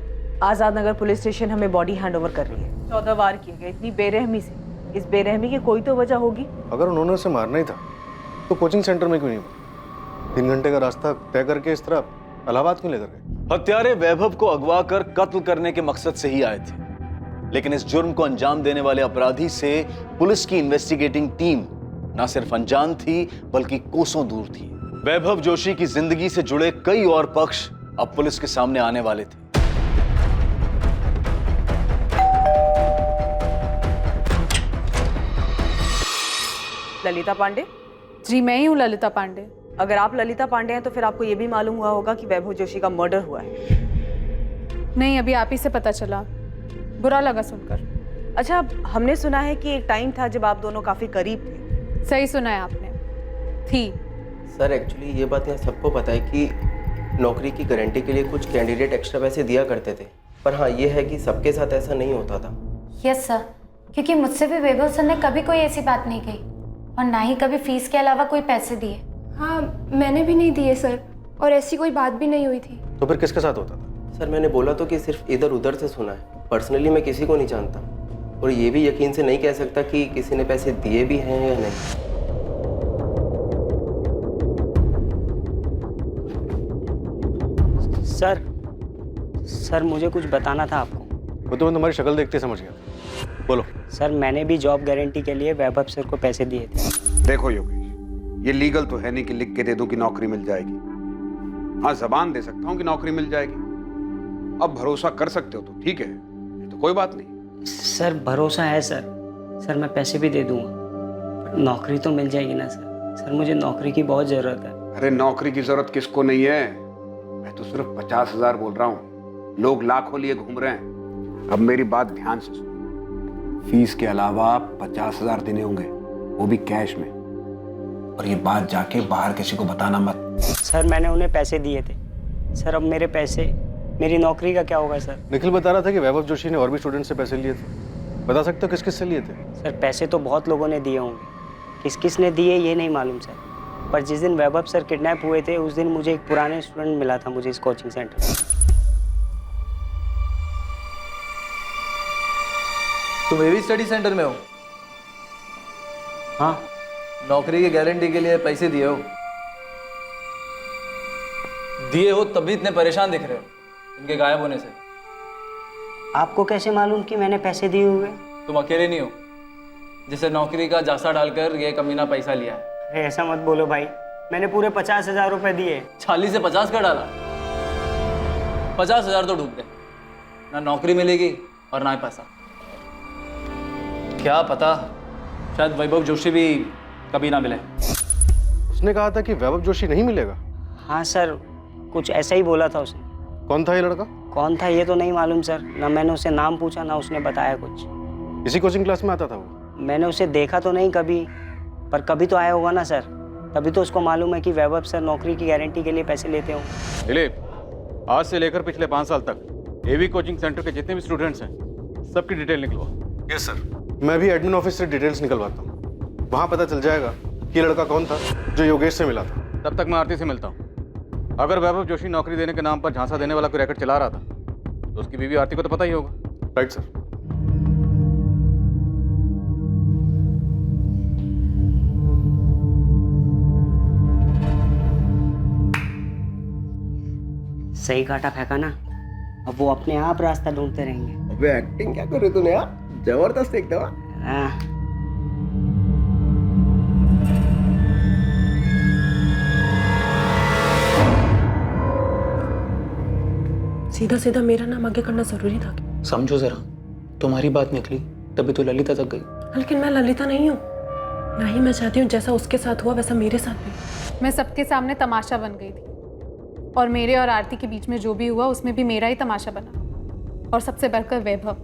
आजाद नगर पुलिस स्टेशन हमें बॉडी हैंड ओवर कर रही है। 14 वार किए गए, इतनी बेरहमी से। इस बेरहमी की कोई तो वजह होगी। अगर उन्होंने उसे मारना ही था तो कोचिंग सेंटर में क्यों नहीं मारा? 3 घंटे का रास्ता तय करके इस तरह इलाहाबाद क्यों लेकर गए? हत्यारे वैभव को अगवा कर कत्ल करने के मकसद से ही आए थे, लेकिन इस जुर्म को अंजाम देने वाले अपराधी से पुलिस की इन्वेस्टिगेटिंग टीम न सिर्फ अनजान थी बल्कि कोसों दूर थी। वैभव जोशी की जिंदगी से जुड़े कई और पक्ष अब पुलिस के सामने आने वाले थे। ललिता पांडे? जी मैं ही हूँ ललिता पांडे। अगर आप ललिता पांडे हैं तो फिर आपको ये भी मालूम हुआ होगा कि वैभव जोशी का मर्डर हुआ है। नहीं, अभी आप ही से पता चला, बुरा लगा सुनकर। अच्छा, हमने सुना है कि एक टाइम था जब आप दोनों काफी करीब थे। सही सुना है आपने, थी। सर एक्चुअली ये बात यहाँ सबको पता है कि नौकरी की गारंटी के लिए कुछ कैंडिडेट एक्स्ट्रा पैसे दिया करते थे, पर हाँ ये है कि सबके साथ ऐसा नहीं होता था। यस सर, क्योंकि मुझसे भी वैभव सर ने कभी कोई ऐसी बात नहीं कही और ना ही कभी फीस के अलावा कोई पैसे दिए। हाँ, मैंने भी नहीं दिए सर, और ऐसी कोई बात भी नहीं हुई थी। तो फिर किसके साथ होता था? सर मैंने बोला तो कि सिर्फ इधर उधर से सुना है, पर्सनली मैं किसी को नहीं जानता और ये भी यकीन से नहीं कह सकता कि किसी ने पैसे दिए भी हैं या नहीं। सर मुझे कुछ बताना था आपको। वो तो मैं तुम्हारी शक्ल देखते समझ गया। बोलो। सर मैंने भी जॉब गारंटी के लिए वैभव सर को पैसे दिए थे। देखो योगेश, ये लीगल तो है नहीं कि लिख के दे दूं कि नौकरी मिल जाएगी। हाँ, जबान दे सकता हूँ कि नौकरी मिल जाएगी। अब भरोसा कर सकते हो तो ठीक है, नहीं तो कोई बात नहीं। सर भरोसा है सर मैं पैसे भी दे दूंगा, पर नौकरी तो मिल जाएगी ना सर मुझे नौकरी की बहुत जरूरत है। अरे नौकरी की जरूरत किसको नहीं है, मैं तो सिर्फ 50,000 बोल रहा हूँ, लोग लाखों लिए घूम रहे हैं। अब मेरी बात ध्यान से सुनो, फीस के अलावा 50,000 देने होंगे, वो भी कैश में, और ये बात जाके बाहर किसी को बताना मत। सर मैंने उन्हें पैसे दिए थे सर, अब मेरे पैसे, मेरी नौकरी का क्या होगा सर? निखिल बता रहा था कि वैभव जोशी ने और भी स्टूडेंट से पैसे लिए थे, बता सकते हो किस किस से लिए थे? सर पैसे तो बहुत लोगों ने दिए होंगे, किस किस ने दिए ये नहीं मालूम सर, पर जिस दिन वैभव सर किडनैप हुए थे उस दिन मुझे एक पुराने स्टूडेंट मिला था मुझे इस कोचिंग सेंटर में। तुम एवी स्टडी सेंटर में हो? हाँ। नौकरी की गारंटी के लिए पैसे दिए हो? दिए हो तभी इतने परेशान दिख रहे हो इनके गायब होने से। आपको कैसे मालूम कि मैंने पैसे दिए हुए? तुम अकेले नहीं हो जिसे नौकरी का जासा डालकर ये कमीना पैसा लिया है। अरे ऐसा मत बोलो भाई, मैंने पूरे 50,000 रुपए दिए। 40 से 50 का डाला? 50,000 तो डूब गए, ना नौकरी मिलेगी और ना ही पैसा। क्या पता, शायद वैभव जोशी भी कभी ना मिले। उसने कहा था कि वैभव जोशी नहीं मिलेगा। हाँ सर, कुछ ऐसा ही बोला था उसने। कौन था ये लड़का? कौन था ये तो नहीं मालूम सर, ना मैंने उसे नाम पूछा ना उसने बताया कुछ। इसी कोचिंग क्लास में आता था वो? मैंने उसे देखा तो नहीं कभी, पर कभी तो आया होगा ना सर, तभी तो उसको मालूम है कि वैभव सर नौकरी की गारंटी के लिए पैसे लेते हो। दिलीप, आज से लेकर पिछले 5 साल तक एवी कोचिंग सेंटर के जितने भी स्टूडेंट्स हैं सबकी डिटेल निकलवा। Yes sir. मैं भी एडमिन ऑफिस से डिटेल्स निकलवाता हूँ, वहाँ पता चल जाएगा कि लड़का कौन था जो योगेश से मिला था। तब तक मैं आरती से मिलता हूँ। अगर वैभव जोशी नौकरी देने के नाम पर झांसा देने वाला कोई रैकेट चला रहा था तो उसकी बीवी आरती को तो पता ही होगा। Right sir. सही काटा फेंका ना, अब वो अपने आप रास्ता ढूंढते रहेंगे। अबे एक्टिंग क्या कर रही तूने यार, जबरदस्त एकदम। सीधा सीधा मेरा नाम आगे करना जरूरी था क्या? समझो जरा, तुम्हारी बात निकली तभी तो ललिता तक गई। लेकिन मैं ललिता नहीं हूँ, ना ही मैं चाहती हूँ जैसा उसके साथ हुआ वैसा मेरे साथ भी। मैं सबके सामने तमाशा बन गई थी, और मेरे और आरती के बीच में जो भी हुआ उसमें भी मेरा ही तमाशा बना। और सबसे बढ़कर वैभव,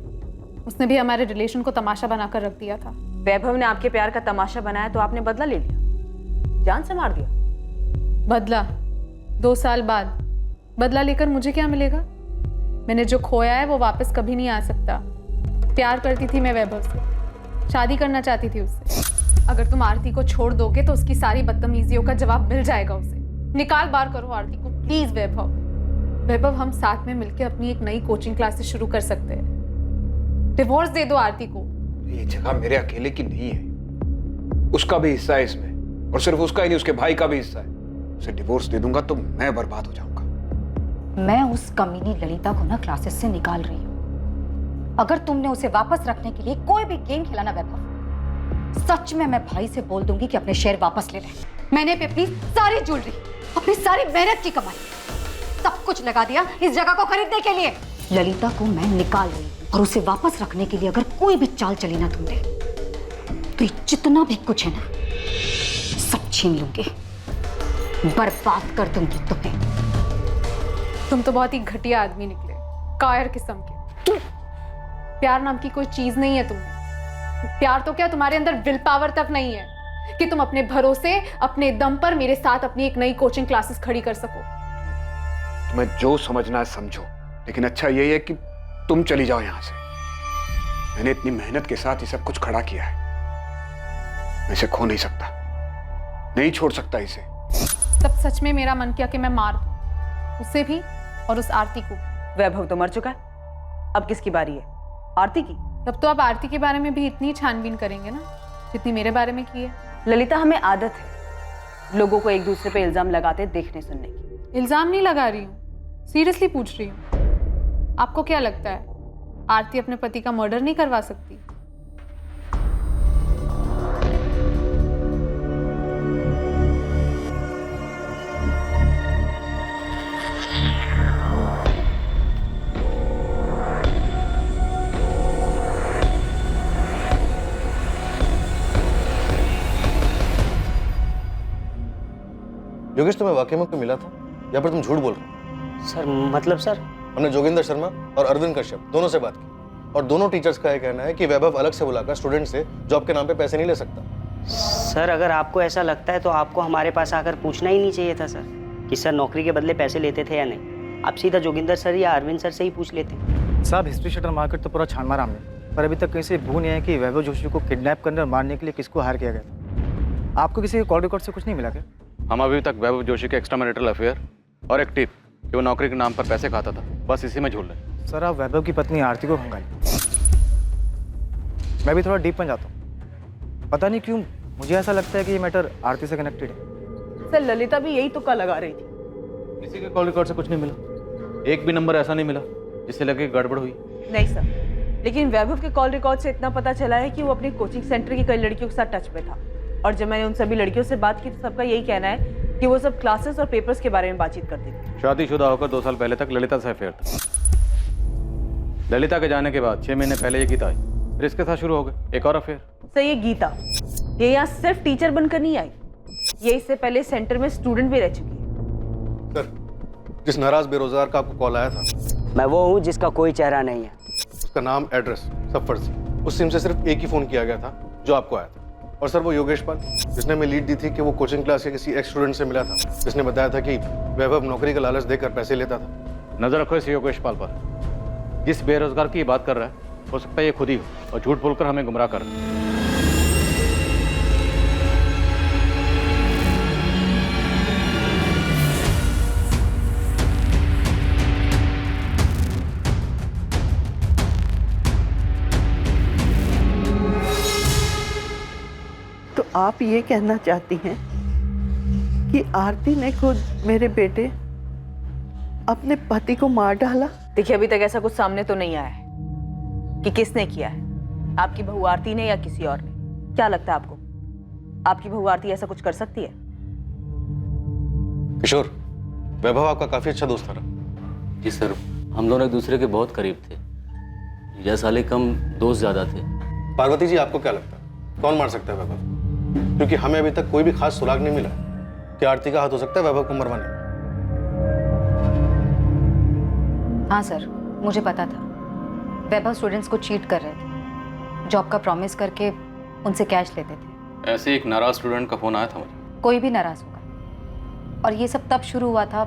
उसने भी हमारे रिलेशन को तमाशा बनाकर रख दिया था। वैभव ने आपके प्यार का तमाशा बनाया तो आपने बदला ले लिया, जान से मार दिया। बदला? 2 साल बाद बदला लेकर मुझे क्या मिलेगा? मैंने जो खोया है वो वापस कभी नहीं आ सकता। प्यार करती थी मैं वैभव से, शादी करना चाहती थी उससे। अगर तुम आरती को छोड़ दोगे तो उसकी सारी बदतमीजियों का जवाब मिल जाएगा उसे। निकाल बाहर करो आरती को प्लीज वैभव। वैभव, हम साथ में मिलकर अपनी एक नई कोचिंग क्लासेस शुरू कर सकते हैं। डिवोर्स दे दो आरती को। ये जगह मेरे अकेले की नहीं है, उसका भी हिस्सा है इसमें, और सिर्फ उसका ही नहीं, उसके भाई का भी हिस्सा है। उसे डिवोर्स दे दूंगा तो मैं बर्बाद हो जाऊंगा। मैं उस कमीनी ललिता को ना क्लासेस से निकाल रही हूँ। अगर तुमने उसे वापस रखने के लिए कोई भी गेम खेला ना वैभव, सच में मैं भाई से बोल दूंगी कि अपने शेयर वापस ले ले। मैंने अपनी सारी ज्वेलरी, अपनी सारी मेहनत की कमाई, सब कुछ लगा दिया इस जगह को खरीदने के लिए। ललिता को मैं निकाल रही हूँ, और उसे वापस रखने के लिए अगर कोई भी चाल चली ना तुमने, तो ये जितना भी कुछ है ना सब छीन लूंगी, बर्बाद कर दूंगी तुम्हें। तुम तो बहुत ही घटिया आदमी निकले, कायर किस्म के। प्यार नाम की कोई चीज नहीं है तुम्हें। प्यार तो क्या, तुम्हारे अंदर विल पावर तक नहीं है कि तुम अपने भरोसे, अपने दम पर मेरे साथ अपनी एक नई कोचिंग क्लासेस खड़ी कर सको। तुम्हें जो समझना है समझो, लेकिन अच्छा यही है कि तुम चली जाओ यहां से। मैंने इतनी मेहनत के साथ ये सब कुछ खड़ा किया है, मैं इसे खो नहीं सकता, नहीं छोड़ सकता इसे। तब सच में मेरा मन किया कि मैं मार दूं, उसे भी और उस आरती को। वैभव तो मर चुका है, अब किसकी बारी है? आरती की। तब तो आप आरती के बारे में भी इतनी छानबीन करेंगे ना जितनी मेरे बारे में की है। ललिता, हमें आदत है लोगों को एक दूसरे पे इल्जाम लगाते देखने सुनने की। इल्जाम नहीं लगा रही हूँ, सीरियसली पूछ रही हूँ। आपको क्या लगता है आरती अपने पति का मर्डर नहीं करवा सकती? योगेश, तुम्हें वाकई में कोई मिला था या फिर तुम झूठ बोल रहे हो? सर मतलब सर, हमने जोगिंदर शर्मा और अरविंद कश्यप दोनों से बात की, और दोनों टीचर्स का यह कहना है कि वैभव अलग से बुलाकर स्टूडेंट से जॉब के नाम पे पैसे नहीं ले सकता। सर अगर आपको ऐसा लगता है तो आपको हमारे पास आकर पूछना ही नहीं चाहिए था सर कि सर नौकरी के बदले पैसे लेते थे या नहीं। आप सीधा जोगिंदर सर या अरविंद सर से ही पूछ लेते। साहब, हिस्ट्री शटर मार्केट तो पूरा छान मारा हमने, पर अभी तक कहीं से भू नहीं है कि वैभव जोशी को किडनैप करने और मारने के लिए किसको हायर किया गया था। आपको किसी कॉल रिकॉर्ड से कुछ नहीं मिला क्या? हम अभी तक वैभव जोशी के एक्स्ट्रा मैरिटल अफेयर और एक टिप कि वो नौकरी के नाम पर पैसे खाता था, बस इसी में झूल रहे। सर, आप वैभव की पत्नी आरती को खंगाली। मैं भी थोड़ा डीप में जाता हूँ, पता नहीं क्यों मुझे ऐसा लगता है कि ये मैटर आरती से कनेक्टेड है। सर ललिता भी यही तुक्का लगा रही थी। किसी के कॉल रिकॉर्ड से कुछ नहीं मिला, एक भी नंबर ऐसा नहीं मिला जिससे लगे गड़बड़ हुई। नहीं सर, लेकिन वैभव के कॉल रिकॉर्ड से इतना पता चला है कि वो अपनी कोचिंग सेंटर की कई लड़कियों के साथ टच में था, और जब मैंने उन सभी लड़कियों से बात की तो सबका यही कहना है कि वो सब क्लासेस और पेपर्स के बारे में बातचीत करती थी। शादीशुदा होकर 2 साल पहले तक ललिता से अफेयर था। ललिता के जाने के बाद 6 महीने पहले ये गीता आई, फिर इसके साथ शुरू हो गए एक और अफेयर। सर ये गीता, ये यहाँ सिर्फ टीचर बनकर नहीं आई, ये इससे पहले सेंटर में स्टूडेंट भी रह चुकी है। सर, जिस नाराज बेरोजगार का आपको कॉल आया था, मैं वो हूँ जिसका कोई चेहरा नहीं है। उसका नाम, एड्रेस सब फर्जी। उस सिम से सिर्फ एक ही फोन किया गया था जो आपको आया था। और सर वो योगेश पाल, जिसने हमें लीड दी थी कि वो कोचिंग क्लास के किसी एक्स स्टूडेंट से मिला था, जिसने बताया था कि वैभव नौकरी का लालच देकर पैसे लेता था। नजर रखो इस योगेश पाल पर। जिस बेरोजगार की बात कर रहा है हो सकता है ये खुद ही हो और झूठ बोलकर हमें गुमराह कर रहा है। तो आप ये कहना चाहती हैं कि आरती ने खुद मेरे बेटे अपने पति को मार डाला? देखिए अभी तक ऐसा कुछ सामने तो नहीं आया है कि किसने किया है, आपकी बहू आरती ने या किसी और ने। क्या लगता है आपको, आपकी बहू आरती ऐसा कुछ कर सकती है? किशोर, वैभव आपका काफी अच्छा दोस्त था। जी सर, हम दोनों एक दूसरे के बहुत करीब थे। जीजा साले कम दोस्त ज्यादा थे। पार्वती जी, आपको क्या लगता है कौन मार सकता है वैभव? क्योंकि हमें अभी तक कोई भी खास सुराग नहीं मिला कि आरती का हाथ हो सकता है वैभव को मरवाने में। हाँ सर, मुझे पता था वैभव स्टूडेंट्स को चीट कर रहे थे, जॉब का प्रॉमिस करके उनसे कैश लेते थे। ऐसे एक नाराज स्टूडेंट का फोन आया था मुझे। कोई भी नाराज होगा। और ये सब तब शुरू हुआ था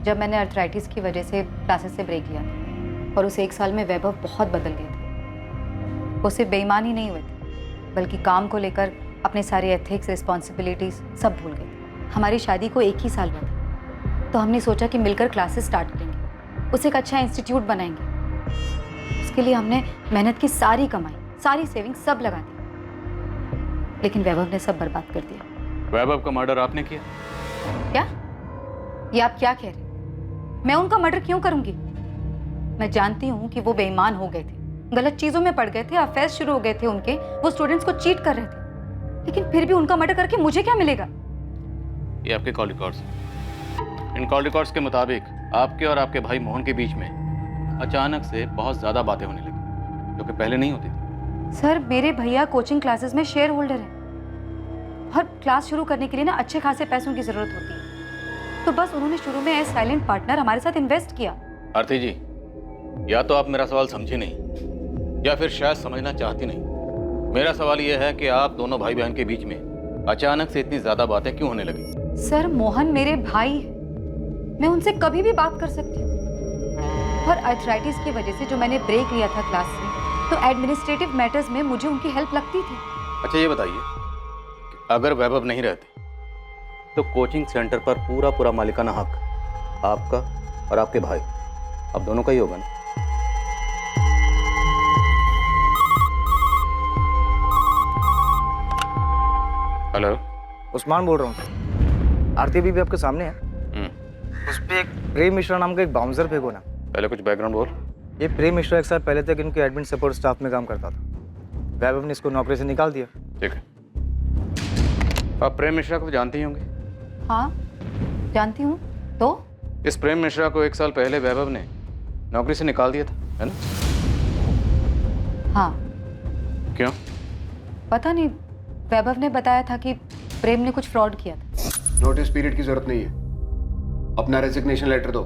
जब मैंने अर्थराइटिस की वजह से क्लासेस से ब्रेक लिया था। और उस एक साल में वैभव बहुत बदल गए थे। वो सिर्फ बेईमान ही नहीं हुए थे, बल्कि काम को लेकर अपने सारे एथिक्स, रिस्पॉन्सिबिलिटीज सब भूल गए थे। हमारी शादी को 1 ही साल हुआ था, तो हमने सोचा कि मिलकर क्लासेस स्टार्ट करेंगे, उसे एक अच्छा इंस्टीट्यूट बनाएंगे। उसके लिए हमने मेहनत की सारी कमाई, सारी सेविंग्स सब लगा दी, लेकिन वैभव ने सब बर्बाद कर दिया। वैभव का मर्डर आपने किया? क्या? ये आप क्या कह रहे? मैं उनका मर्डर क्यों करूंगी? मैं जानती हूँ कि वो बेईमान हो गए थे, गलत चीजों में पड़ गए थे, अफेयर शुरू हो गए थे उनके, वो स्टूडेंट्स को चीट कर रहे थे, लेकिन फिर भी उनका मर्डर करके मुझे क्या मिलेगा? ये आपके कॉल रिकॉर्ड्स। इन कॉल रिकॉर्ड्स के मुताबिक आपके और आपके भाई मोहन के बीच में अचानक से बहुत ज्यादा बातें होने लगी, जो कि पहले नहीं होती थी। सर, मेरे भैया कोचिंग क्लासेस में शेयर होल्डर हैं और क्लास शुरू करने के लिए ना अच्छे खासे पैसों की जरूरत होती है, तो बस उन्होंने शुरू में एज साइलेंट पार्टनर हमारे साथ इन्वेस्ट किया। आरती जी, या तो आप मेरा सवाल समझी नहीं या फिर शायद समझना चाहती नहीं। मेरा सवाल यह है कि आप दोनों भाई बहन के बीच में अचानक से इतनी ज्यादा बातें क्यों होने लगी? सर, मोहन मेरे भाई है, मैं उनसे कभी भी बात कर सकती हूँ। और अर्थराइटिस की वजह से जो मैंने ब्रेक लिया था क्लास से, तो एडमिनिस्ट्रेटिव मैटर्स में मुझे उनकी हेल्प लगती थी। अच्छा ये बताइए कि अगर वैभव नहीं रहते तो कोचिंग सेंटर पर पूरा मालिकाना हक आपका और आपके भाई, आप दोनों का ही होगा ना? हेलो, उस्मान बोल रहा हूँ। आरती भी आपके सामने है। उस पे एक प्रेम मिश्रा नाम का एक बाउंसर फेंको ना। पहले कुछ बैकग्राउंड बोल। ये प्रेम मिश्रा एक साल पहले तक इनके एडमिन सपोर्ट स्टाफ में काम करता था। वैभव ने इसको नौकरी से निकाल दिया। ठीक है, आप प्रेम मिश्रा को जानती होंगे? हाँ, जानती हूँ। तो इस प्रेम मिश्रा को 1 साल पहले वैभव ने नौकरी से निकाल दिया था, है ना? हाँ। क्यों? पता नहीं, वैभव ने बताया था कि प्रेम ने कुछ फ्रॉड किया था। नोटिस पीरियड की जरूरत नहीं है, अपना रेजिग्नेशन लेटर दो,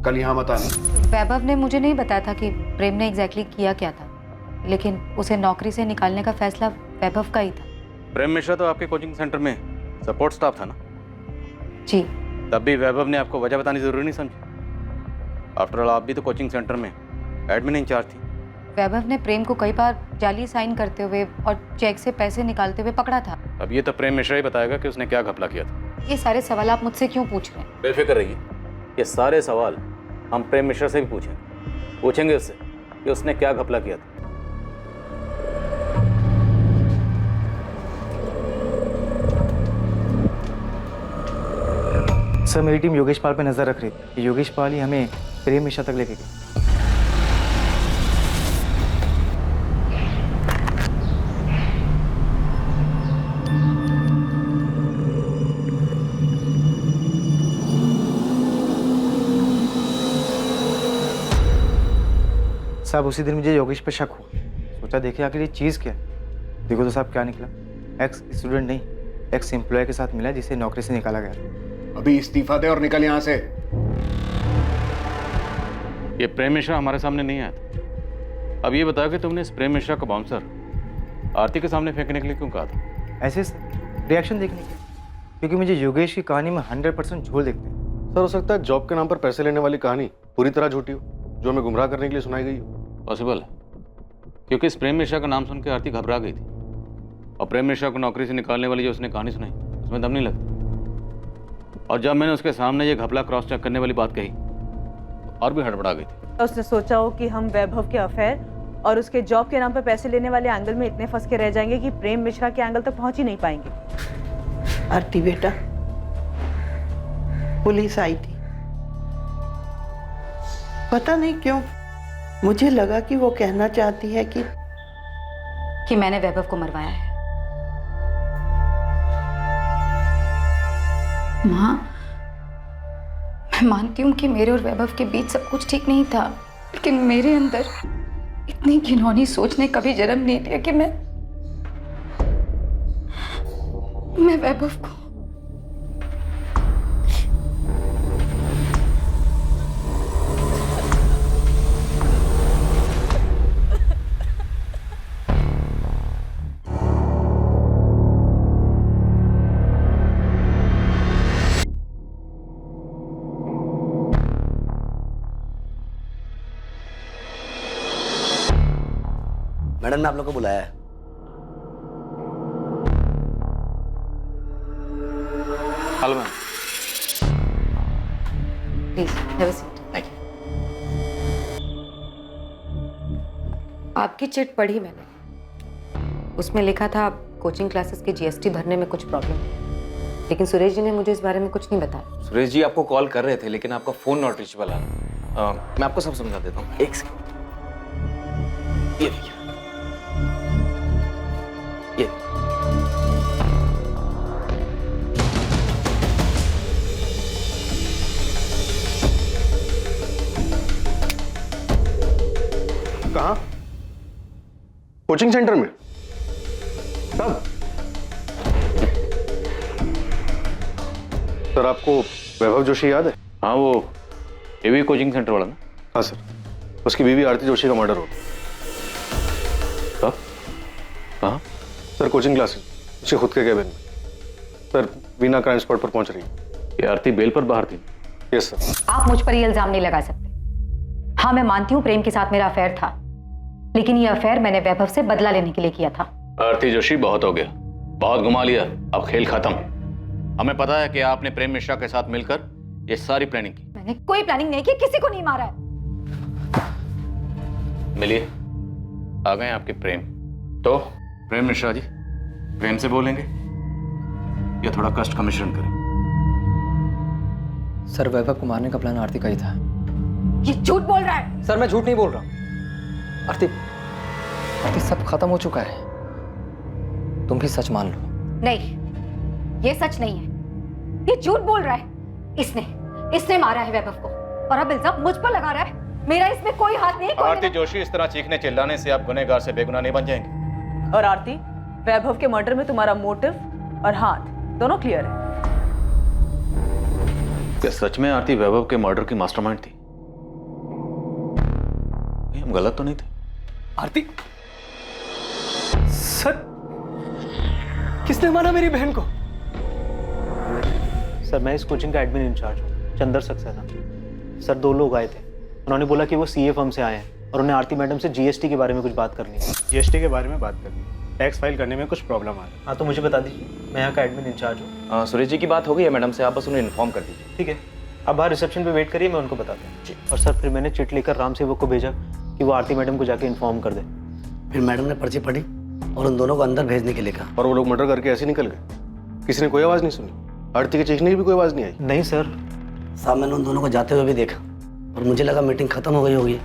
कल यहाँ मत आना। वैभव ने मुझे नहीं बताया था कि प्रेम ने एग्जैक्टली किया क्या था, लेकिन उसे नौकरी से निकालने का फैसला वैभव का ही था। प्रेम मिश्रा तो आपके कोचिंग सेंटर में सपोर्ट स्टाफ था ना? जी। तब भी वैभव ने आपको वजह बतानी जरूरी नहीं समझी? आफ्टर ऑल आप भी तो कोचिंग सेंटर में एडमिन इंचार्ज थी। वैभव ने प्रेम को कई बार जाली साइन करते हुए और चेक से पैसे निकालते हुए पकड़ा था। अब ये तो प्रेम मिश्रा ही बताएगा कि उसने क्या घपला किया था। ये सारे सवाल आप मुझसे क्यों पूछ रहे हैं? बेफिक्र रहिए, ये सारे सवाल हम प्रेम मिश्रा से भी पूछेंगे उससे कि उसने क्या घपला किया था। सर, मेरी टीम योगेश पाल पे नजर रख रही थी। योगेश पाल ही हमें प्रेम मिश्रा तक लेके गए। साहब, उसी दिन मुझे योगेश पे शक हुआ। सोचा देखे आखिर ये चीज़ क्या है। देखो तो साहब क्या निकला, एक्स स्टूडेंट नहीं एक्स एम्प्लॉय के साथ मिला जिसे नौकरी से निकाला गया। अभी इस्तीफा दे और निकल यहाँ से। ये प्रेम मिश्रा हमारे सामने नहीं आया था। अब ये बताओ कि तुमने इस प्रेम मिश्रा का बाउंसर आरती के सामने फेंकने के लिए क्यों कहा था? ऐसे सर रिएक्शन देखने के, क्योंकि मुझे योगेश की कहानी में 100% झोल देखते हैं। सर हो सकता है जॉब के नाम पर पैसे लेने वाली कहानी पूरी तरह झूठी हो, जो हमें गुमराह करने के लिए सुनाई गई हो। पॉसिबल है, क्योंकि इस प्रेम मिश्रा का नाम सुन के आरती घबरा गई थी और प्रेम मिश्रा को नौकरी से निकालने वाली जो उसने कहानी सुनाई उसमें दम नहीं लगती। और जब मैंने उसके सामने ये घपला क्रॉस चेक करने वाली बात कही तो और भी हड़बड़ा गई थी। उसने सोचा हो कि हम वैभव के अफेयर और उसके जॉब के नाम पर पैसे लेने वाले एंगल में इतने फंस के रह जाएंगे कि प्रेम मिश्रा के एंगल तक पहुंच ही नहीं पाएंगे। आरती बेटा, पुलिस आई थी, पता नहीं क्यों मुझे लगा कि वो कहना चाहती है कि मैंने वैभव को मरवाया है। माँ, मैं मानती हूँ कि मेरे और वैभव के बीच सब कुछ ठीक नहीं था, लेकिन मेरे अंदर इतनी घिनौनी सोच ने कभी जन्म नहीं दिया कि मैं वैभव को मैडम ने आप लोग को बुलाया है। Hello ma'am. Please have a seat. आपकी चिट पढ़ी मैंने, उसमें लिखा था कोचिंग क्लासेस के जीएसटी भरने में कुछ प्रॉब्लम है, लेकिन सुरेश जी ने मुझे इस बारे में कुछ नहीं बताया। सुरेश जी आपको कॉल कर रहे थे लेकिन आपका फोन नॉट रीचेबल आ रहा। मैं आपको सब समझा देता हूँ, एक सेकंड। ये देखिए, ये कहाँ? कोचिंग सेंटर में? कब? सर आपको वैभव जोशी याद है? हाँ, वो एवी कोचिंग सेंटर वाला ना? हाँ सर, उसकी बीवी आरती जोशी का मर्डर हो गया। कब? कहाँ? सर कोचिंग क्लासेस, उसके खुद के केबिन में। सर वीना क्राइम स्पॉट पर पहुंच रही है। ये आरती बेल पर बाहर थी? Yes sir. आप मुझ पर ये इल्जाम नहीं लगा सकते। हाँ, मैं मानती हूँ प्रेम के साथ मेरा अफेयर था, लेकिन ये अफेयर मैंने वैभव से बदला लेने के लिए किया था। आरती जोशी, बहुत हो गया, बहुत घुमा लिया, अब खेल खत्म। हमें पता है कि आपने प्रेम मिश्रा के साथ मिलकर ये सारी प्लानिंग की। मैंने कोई प्लानिंग नहीं की, किसी को नहीं मारा है। मिलिए, आ गए आपके प्रेम। तो प्रेम मिश्रा जी, प्रेम से बोलेंगे या थोड़ा कष्ट का मिश्रण करें? सर वैभव को मारने का प्लान आरती का ही था। ये झूठ बोल रहा है। सर मैं झूठ नहीं बोल रहा हूँ। आरती सब खत्म हो चुका है, तुम भी सच मान लो। नहीं, ये सच नहीं है, ये झूठ बोल रहा है। इसने मारा है वैभव को और अब इल्जाम मुझ पर लगा रहा है। मेरा इसमें कोई हाथ नहीं। आरती जोशी, इस तरह चीखने चिल्लाने से आप गुनहगार से बेगुनाह नहीं बन जाएंगे। और आरती, वैभव के मर्डर में तुम्हारा मोटिव और हाथ दोनों क्लियर है। क्या सच में आरती वैभव के मर्डर की मास्टरमाइंड थी? हम गलत तो नहीं थे? आरती, सर किसने मारा मेरी बहन को? सर मैं इस कोचिंग का एडमिन इंचार्ज हूँ, चंदर सक्सेना। सर 2 लोग आए थे, उन्होंने बोला कि वो सीए फर्म से आए हैं और उन्हें आरती मैडम से जीएसटी के बारे में कुछ बात करनी है। जीएसटी के बारे में बात करनी है, टैक्स फाइल करने में कुछ प्रॉब्लम आ रहा है। हाँ तो मुझे बता दीजिए, मैं यहाँ का एडमिन इंचार्ज हूँ। सुरेश जी की बात हो गई है मैडम से, आप बस उन्हें इन्फॉर्म कर दीजिए। ठीक है, आप बाहर रिसेप्शन पे वेट करिए, मैं उनको बताता हूँ। और सर फिर मैंने चिट लेकर राम सेवक को भेजा कि वो आरती मैडम को जाके इन्फॉर्म कर दे। फिर मैडम ने पर्ची पढ़ी और उन दोनों को अंदर भेजने के लिए कहा। और वो लोग मर्डर करके ऐसे निकल गए, किसी ने कोई आवाज नहीं सुनी? आरती के चीखने की भी कोई आवाज नहीं आई? नहीं सर। साहब मैंने उन दोनों को जाते हुए भी देखा और मुझे लगा मीटिंग खत्म हो गई होगी।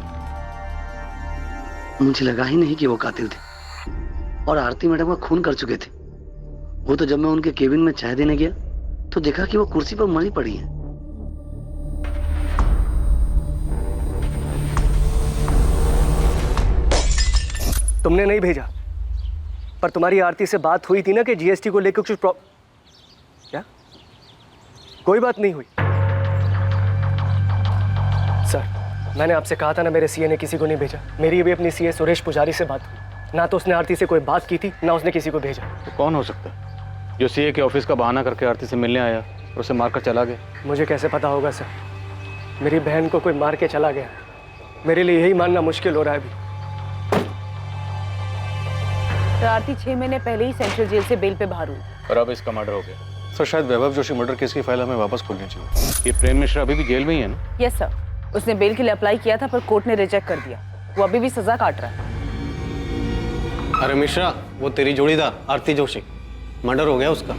मुझे लगा ही नहीं कि वो कातिल थे और आरती मैडम का खून कर चुके थे। वो तो जब मैं उनके केबिन में चाय देने गया तो देखा कि वो कुर्सी पर मरी पड़ी है। तुमने नहीं भेजा, पर तुम्हारी आरती से बात हुई थी ना कि जीएसटी को लेकर कुछ क्या? कोई बात नहीं हुई। सर, मैंने आपसे कहा था ना, मेरे सीए ने किसी को नहीं भेजा। मेरी भी अपनी सीए सुरेश पुजारी से बात हुई, ना तो उसने आरती से कोई बात की थी, ना उसने किसी को भेजा। तो कौन हो सकता है जो सीए के ऑफिस का बहाना करके आरती से मिलने आया और उसे मारकर चला गया? मुझे कैसे पता होगा सर? मेरी बहन को कोई मार के चला गया। मेरे लिए यही मानना मुश्किल हो रहा है अभी। तो आरती 6 महीने पहले ही सेंट्रल जेल से बेल पे बाहर हुई और अब इसका मर्डर हो गया। सर शायद वैभव जोशी मर्डर केस की फाइल हमें वापस खोलनी चाहिए। ये प्रेम मिश्रा अभी भी जेल में ही है ना? यस सर, उसने बेल के लिए अप्लाई किया था पर कोर्ट ने रिजेक्ट कर दिया। वो अभी भी सजा काट रहा है। अरे मिश्रा, वो तेरी जोड़ीदार आरती जोशी, मर्डर हो गया उसका।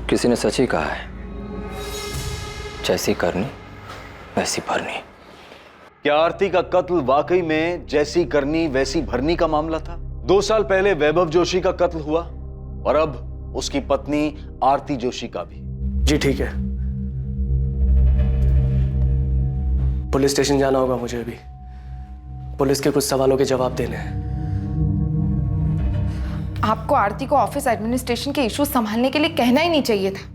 किसी ने सच ही कहा है, जैसी करनी वैसी भरनी। क्या आरती का कत्ल वाकई में जैसी करनी वैसी भरनी का मामला था? 2 साल पहले वैभव जोशी का कत्ल हुआ और अब उसकी पत्नी आरती जोशी का भी। जी ठीक है, पुलिस स्टेशन जाना होगा मुझे अभी। पुलिस के कुछ सवालों के जवाब देने हैं। आपको आरती को ऑफिस एडमिनिस्ट्रेशन के इश्यूज संभालने के लिए कहना ही नहीं चाहिए था।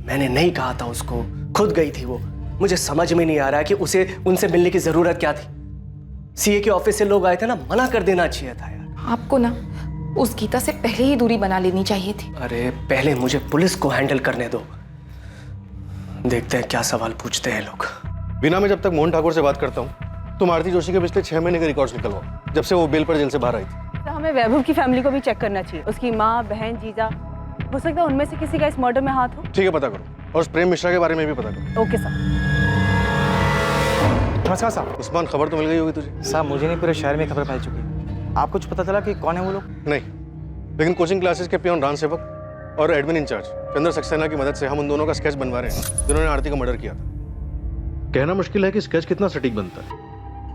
मैंने नहीं कहा था उसको, खुद गई थी वो। मुझे समझ में नहीं आ रहा है कि उसे उनसे मिलने की जरूरत क्या थी। सीए के ऑफिस से लोग आए थे ना, मना कर देना चाहिए था यार। आपको ना उस गीता से पहले ही दूरी बना लेनी चाहिए थी। अरे पहले मुझे पुलिस को हैंडल करने दो, देखते हैं क्या सवाल पूछते हैं लोग। बिना मैं जब तक मोहन ठाकुर से बात करता हूँ, तुम आरती जोशी के पिछले 6 महीने के रिकॉर्ड्स निकलवाओ, जब से वो बेल पर जेल से बाहर आई थी। तो हमें वैभव की फैमिली को भी चेक करना चाहिए। उसकी माँ, बहन, जीजा, हो सकता है उनमें से किसी का इस मर्डर में हाथ हो। ठीक है, पता करो। और उस प्रेम मिश्रा के बारे में भी पता करो। Okay sir. नमस्कार साहब। उस्मान, खबर तो मिल गई होगी तुझे? साहब मुझे नहीं, पूरे शहर में खबर फैल चुकी है। आपको कुछ पता चला कि कौन है वो लोग? नहीं, लेकिन कोचिंग क्लासेस के पियोन रान सेवक और एडमिन इंचार्ज चंद्र सक्सेना की मदद से हम उन दोनों का स्केच बनवा रहे हैं जिन्होंने आरती का मर्डर किया था। कहना मुश्किल है कि स्केच कितना सटीक बनता है,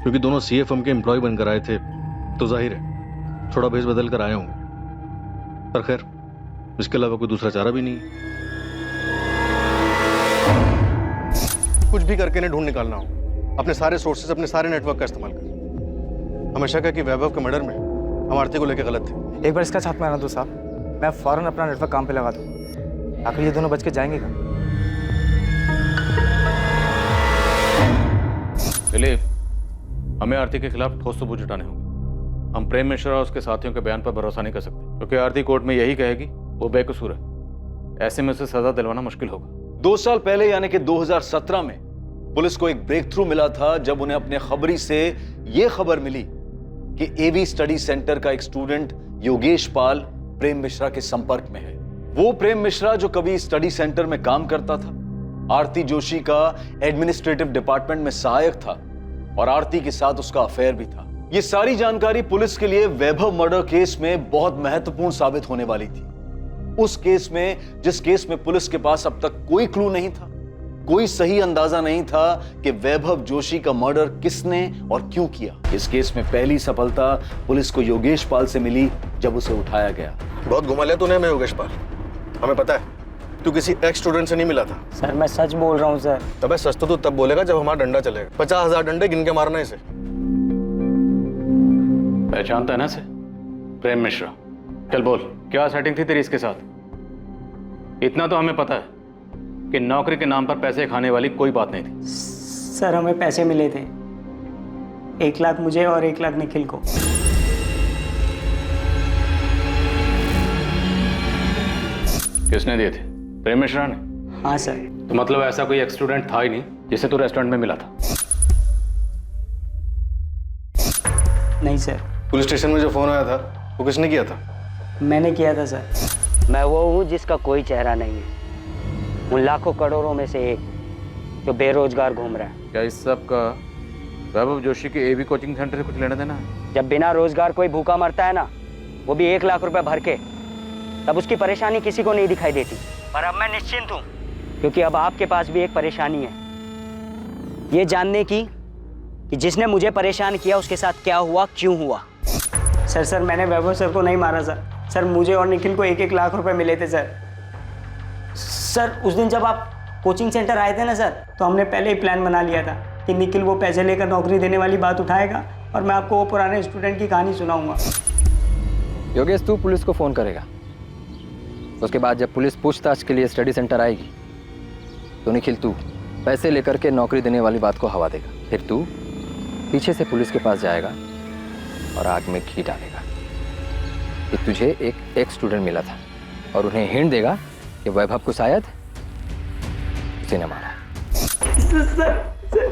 क्योंकि दोनों सीए फर्म के एम्प्लॉय बनकर आए थे, तो जाहिर है थोड़ा भेस बदल कर आए होंगे। पर खैर, इसके अलावा कोई दूसरा चारा भी नहीं। कुछ भी करके इन्हें ढूंढ निकालना हो, अपने सारे सोर्सेज, अपने सारे नेटवर्क का इस्तेमाल कर। हमेशा कहा कि वैभव के मर्डर में हम आरती को लेकर गलत थे। एक बार इसका साथ में आना दो साहब, मैं फौरन अपना नेटवर्क काम पे लगा दूँ। आखिर ये दोनों बच के जाएंगे क्या? दिलीप, हमें आरती के खिलाफ ठोस सबूत जुटाने होंगे। हम प्रेम मिश्रा और उसके साथियों के बयान पर भरोसा नहीं कर सकते, क्योंकि आरती कोर्ट में यही कहेगी वो बेकसूर है। ऐसे में उसे सजा दिलवाना मुश्किल होगा। 2 साल पहले यानी कि 2017 में पुलिस को एक ब्रेक थ्रू मिला था, जब उन्हें अपने खबरी से यह खबर मिली कि एवी स्टडी सेंटर का एक स्टूडेंट योगेश पाल प्रेम मिश्रा के संपर्क में है। वो प्रेम मिश्रा जो कभी स्टडी सेंटर में काम करता था, आरती जोशी का एडमिनिस्ट्रेटिव डिपार्टमेंट में सहायक था और आरती के साथ उसका अफेयर भी था। ये सारी जानकारी पुलिस के लिए वैभव मर्डर केस में बहुत महत्वपूर्ण साबित होने वाली थी। उस केस में, जिस केस में पुलिस के पास अब तक कोई क्लू नहीं था, कोई सही अंदाजा नहीं था कि वैभव जोशी का मर्डर किसने और क्यों किया। इस केस में पहली सफलता पुलिस को योगेश पाल से मिली जब उसे उठाया गया। बहुत घुमा लिया तूने हमें योगेश पाल। हमें पता है तू किसी एक्स स्टूडेंट से नहीं मिला था। सर मैं सच बोल रहा हूँ सर। तबे सच तो तू तब बोलेगा जब हमारा डंडा चलेगा। 50,000 डंडे गिन के मारना इसे। पहचानता है ना इसे? प्रेम मिश्रा। चल बोल, क्या सेटिंग थी तेरी इसके साथ? इतना तो हमें पता है कि नौकरी के नाम पर पैसे खाने वाली कोई बात नहीं थी। सर हमें पैसे मिले थे, 1 लाख मुझे और 1 लाख निखिल को। किसने दिए थे? प्रेम मिश्रा ने? हाँ सर। तो मतलब ऐसा कोई एक्स स्टूडेंट था ही नहीं जिसे तू रेस्टोरेंट में मिला था? नहीं सर। पुलिस स्टेशन में जो फोन आया था वो किसने किया था? मैंने किया था सर। मैं वो हूँ जिसका कोई चेहरा नहीं है, उन लाखों करोड़ों में से एक जो बेरोजगार घूम रहा है। क्या इस सब का वैभव जोशी के एवी कोचिंग सेंटर से कुछ लेना देना है? जब बिना रोजगार कोई भूखा मरता है ना, वो भी 1 लाख रुपए भर के, तब उसकी परेशानी किसी को नहीं दिखाई देती। पर अब मैं निश्चिंत हूँ, क्योंकि अब आपके पास भी एक परेशानी है, ये जानने की कि जिसने मुझे परेशान किया उसके साथ क्या हुआ, क्यों हुआ। सर मैंने वैभव सर को नहीं मारा सर। मुझे और निखिल को 1-1 लाख रुपए मिले थे सर। सर उस दिन जब आप कोचिंग सेंटर आए थे ना सर, तो हमने पहले ही प्लान बना लिया था कि निखिल वो पैसे लेकर नौकरी देने वाली बात उठाएगा और मैं आपको वो पुराने स्टूडेंट की कहानी सुनाऊंगा। योगेश, तू पुलिस को फ़ोन करेगा। उसके बाद जब पुलिस पूछताछ के लिए स्टडी सेंटर आएगी तो निखिल तू पैसे लेकर के नौकरी देने वाली बात को हवा देगा। फिर तू पीछे से पुलिस के पास जाएगा और आग में घी डालेगा कि तुझे एक स्टूडेंट मिला था और उन्हें हिंट देगा कि वैभव को शायद उसी ने मारा।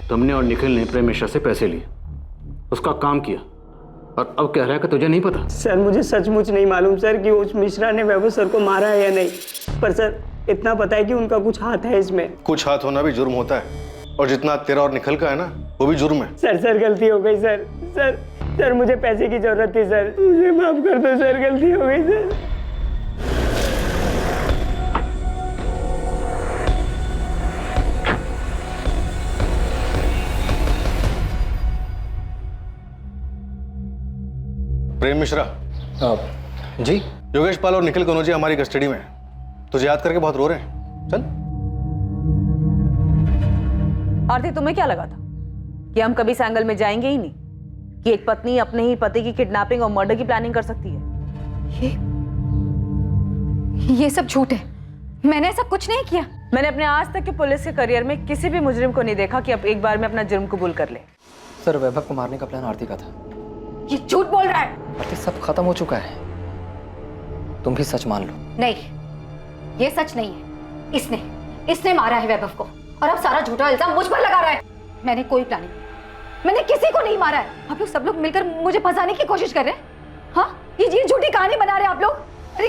तुमने और निखिल ने प्रेम मिश्रा से पैसे लिए, उसका काम किया और अब कह रहा है कि तुझे नहीं पता। सर मुझे सचमुच नहीं मालूम सर कि उस मिश्रा ने वैभव सर को मारा है या नहीं, पर सर इतना पता है कि उनका कुछ हाथ है इसमें। कुछ हाथ होना भी जुर्म होता है और जितना तेरा और निखिल का है ना वो भी जुर्म है। सर गलती हो गई सर। सर मुझे पैसे की जरूरत थी सर, मुझे माफ कर दो सर, गलती हो गई सर। प्रेम मिश्रा। जी। योगेश पाल और निखिल कनौजिया हमारी कस्टडी में है। तुझे याद करके बहुत रो रहे हैं। चल। आरती, तुम्हें क्या लगा था कि हम कभी इस एंगल में जाएंगे ही नहीं, कि एक पत्नी अपने ही पति की किडनैपिंग और मर्डर की प्लानिंग कर सकती है? ये सब झूठ है, मैंने ऐसा कुछ नहीं किया। मैंने अपने आज तक के पुलिस के करियर में किसी भी मुजरिम को नहीं देखा कि अब एक बार में अपना जुर्म कबूल कर ले। सर, वैभव को मारने का प्लान आरती का था। ये झूठ बोल रहा है। आरती, सब खत्म हो चुका है, तुम भी सच मान लो। नहीं, ये सच नहीं है। इसने मारा है वैभव को और अब सारा झूठा इल्जाम मुझ पर लगा रहा है। मैंने कोई प्लानिंग नहीं, मैंने किसी को नहीं मारा है। आप लोग सब लोग मिलकर मुझे फंसाने की कोशिश कर रहे हैं। हाँ, ये झूठी कहानी बना रहे हैं आप लोग। अरे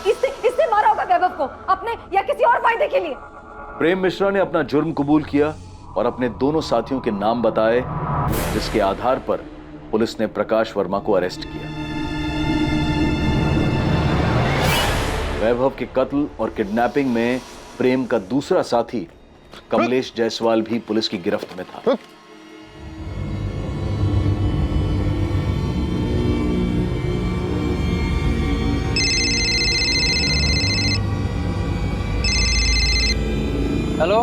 इसने मारा होगा वैभव को अपने या किसी और फायदे के लिए। प्रेम मिश्रा ने अपना जुर्म कबूल किया और अपने दोनों साथियों के नाम बताए, जिसके आधार पर पुलिस ने प्रकाश वर्मा को अरेस्ट किया। वैभव के कत्ल और किडनैपिंग में प्रेम का दूसरा साथी कमलेश जायसवाल भी पुलिस की गिरफ्त में था। हेलो।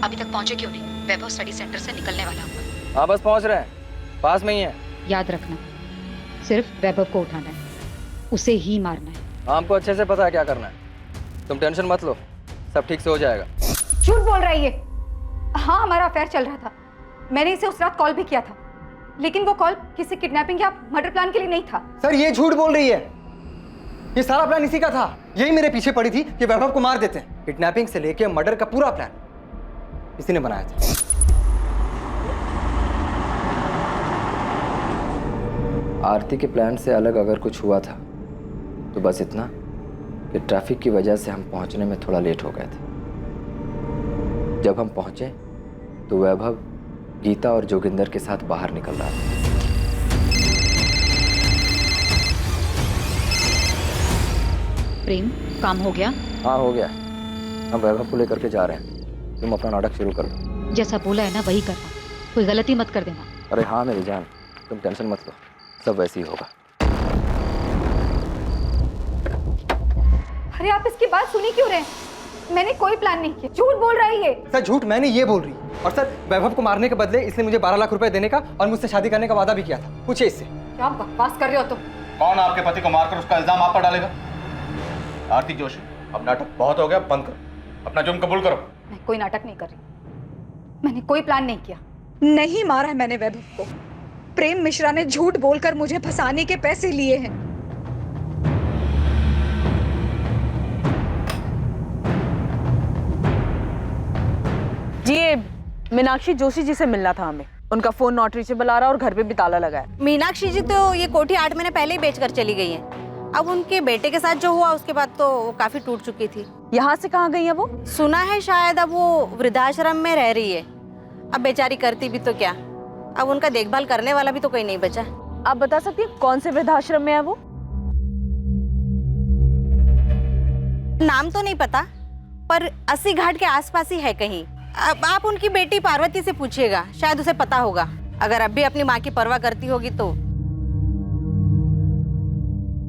अभी तक पहुंचे क्यों नहीं? वैभव स्टडी सेंटर से निकलने वाला होगा। हाँ, बस पहुंच रहे हैं, पास में ही है। याद रखना, सिर्फ वैभव को उठाना है, उसे ही मारना है। हमको अच्छे से पता है क्या करना है, तुम टेंशन मत लो, सब ठीक से हो जाएगा। झूठ बोल रहा है ये। हाँ, हमारा अफेयर चल रहा था, मैंने इसे उस रात कॉल भी किया था, लेकिन वो कॉल किसी किडनैपिंग या मर्डर प्लान के लिए नहीं था। सर, ये झूठ बोल रही है। ये सारा प्लान इसी का था, यही मेरे पीछे पड़ी थी कि वैभव को मार देते हैं। किडनैपिंग से लेके मर्डर का पूरा प्लान इसी ने बनाया था। आरती के प्लान से अलग अगर कुछ हुआ था तो बस इतना कि ट्रैफिक की वजह से हम पहुंचने में थोड़ा लेट हो गए थे। जब हम पहुंचे तो वैभव गीता और जोगिंदर के साथ बाहर निकल रहा था। प्रेम, काम हो गया? हाँ, हो गया। हम वैभव को लेकर के जा रहे हैं, तुम अपना नाटक शुरू कर दो। जैसा बोला है ना वही करना, कोई गलती मत कर देना। अरे हाँ मेरी जान, तुम टेंशन मत लो, सब वैसे ही होगा। अरे आप इसकी बात सुनी क्यों रहे हैं? मैंने कोई प्लान नहीं किया। झूठ बोल रहा है ये। सर, झूठ मैंने ये बोल रही है। और सर, वैभव को मारने के बदले इसने मुझे 12 लाख रुपए देने का और मुझसे शादी करने का वादा भी किया था। पूछिए इससे। क्या बकवास कर रहे हो तुम? कौन आपके पति को मारकर उसका इल्जाम आप पर डालेगा? आरती जोशी, अब नाटक बहुत हो गया, बंद करो, अपना जुर्म कबूल करो। मैं कोई नाटक नहीं कर रही, मैंने कोई प्लान नहीं किया। नहीं मारा है मैंने वैभव को। प्रेम मिश्रा ने झूठ बोलकर मुझे फंसाने के पैसे लिए हैं। जी, ये मीनाक्षी जोशी जी से मिलना था हमें। उनका फोन नॉट रीचेबल आ रहा और घर पे भी ताला लगा है। मीनाक्षी जी तो ये कोठी 8 महीने पहले ही बेचकर चली गई हैं। अब उनके बेटे के साथ जो हुआ उसके बाद तो वो काफी टूट चुकी थी। यहाँ से कहाँ गई है वो? सुना है शायद अब वो वृद्धाश्रम में रह रही है। अब बेचारी करती भी तो क्या, अब उनका देखभाल करने वाला भी तो कोई नहीं बचा। आप बता सकती हैं कौन से वृद्धाश्रम में है वो? नाम तो नहीं पता, पर 80 घाट के आसपास ही है कहीं। अब आप उनकी बेटी पार्वती से पूछिएगा, शायद उसे पता होगा। अगर अब भी अपनी माँ की परवाह करती होगी तो।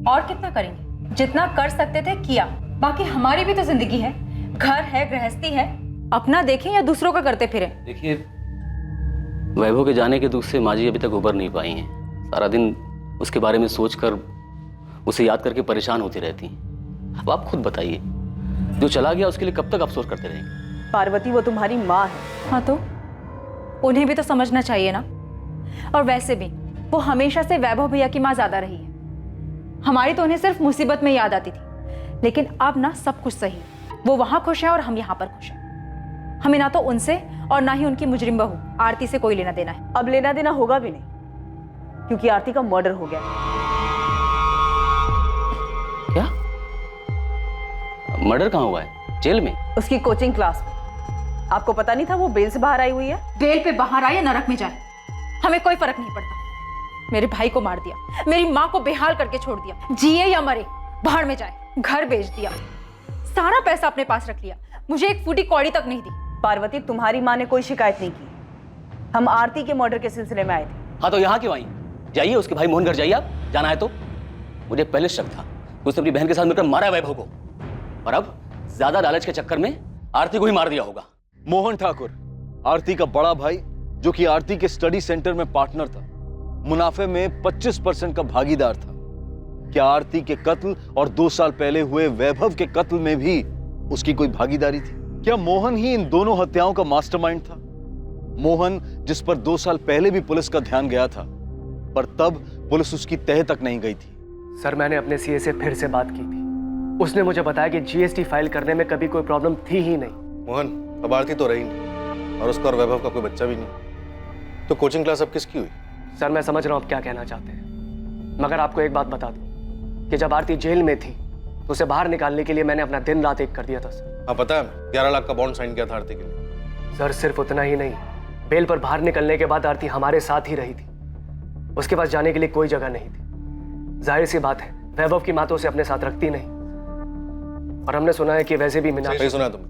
और कितना करेंगे? जितना कर सकते थे किया, बाकी हमारी भी तो जिंदगी है। घर है, गृहस्थी है, अपना देखें या दूसरों का करते फिरे। देखिए, वैभव के जाने के दुख से माँ जी अभी तक उबर नहीं पाई हैं। सारा दिन उसके बारे में सोचकर, उसे याद करके परेशान होती रहती हैं। अब आप खुद बताइए, जो चला गया उसके लिए कब तक अफसोस करते रहेंगे? पार्वती, वो तुम्हारी माँ है। हाँ तो उन्हें भी तो समझना चाहिए ना। और वैसे भी वो हमेशा से वैभव भैया की माँ ज्यादा रही है। हमारी तो उन्हें सिर्फ मुसीबत में याद आती थी, लेकिन अब ना सब कुछ सही है। वो वहां खुश है और हम यहाँ पर खुश हैं। हमें ना तो उनसे और ना ही उनकी मुजरिम बहू आरती से कोई लेना देना है। अब लेना देना होगा भी नहीं, क्योंकि आरती का मर्डर हो गया। क्या? मर्डर कहाँ हुआ है? जेल में? उसकी कोचिंग क्लास में। आपको पता नहीं था वो बेल से बाहर आई हुई है? बेल पे बाहर आए या नरक में जाए, हमें कोई फर्क नहीं पड़ता। मेरे भाई को मार दिया, मेरी माँ को बेहाल करके छोड़ दिया, जिए या मरे बाहर में जाए, घर बेच दिया, सारा पैसा अपने पास रख लिया, मुझे एक फूटी कौड़ी तक नहीं दी। पार्वती, तुम्हारी माँ ने कोई शिकायत नहीं की। हम आरती के मर्डर के सिलसिले में आए थे। हाँ तो यहाँ क्यों आई? जाइए, उसके भाई मोहन घर जाइए। आप जाना है तो। मुझे पहले शक था कि उसने अपनी बहन के साथ मिलकर मारा वैभव को, और अब ज्यादा लालच के चक्कर में आरती को ही मार दिया होगा। मोहन ठाकुर, आरती का बड़ा भाई, जो कि आरती के स्टडी सेंटर में पार्टनर था, मुनाफे में 25% का भागीदार था। क्या आरती के कत्ल और 2 साल पहले हुए वैभव के कत्ल में भी उसकी कोई भागीदारी थी? क्या मोहन ही इन दोनों हत्याओं का मास्टरमाइंड था? मोहन, जिस पर 2 साल पहले भी पुलिस का ध्यान गया था, पर तब पुलिस उसकी तह तक नहीं गई थी। सर, मैंने अपने सीए से फिर से बात की थी। उसने मुझे बताया कि जीएसटी फाइल करने में कभी कोई प्रॉब्लम थी ही नहीं। मोहन, अब आरती तो रही नहीं, और उसका और वैभव का कोई बच्चा भी नहीं, तो कोचिंग क्लास अब किसकी हुई? सर, मैं समझ रहा हूँ आप क्या कहना चाहते हैं, मगर आपको एक बात बता दूं कि जब आरती जेल में थी तो उसे बाहर निकालने के लिए मैंने अपना दिन रात एक कर दिया था सर। हाँ पता है, 11 लाख का बॉन्ड साइन किया था आरती के लिए। सर, सिर्फ उतना ही नहीं, बेल पर बाहर निकलने के बाद आरती हमारे साथ ही रही थी। उसके पास जाने के लिए कोई जगह नहीं थी। जाहिर सी बात है, वैभव की माँ तो उसे अपने साथ रखती नहीं, और हमने सुना है कि वैसे भी मीना। सही सुना तुमने,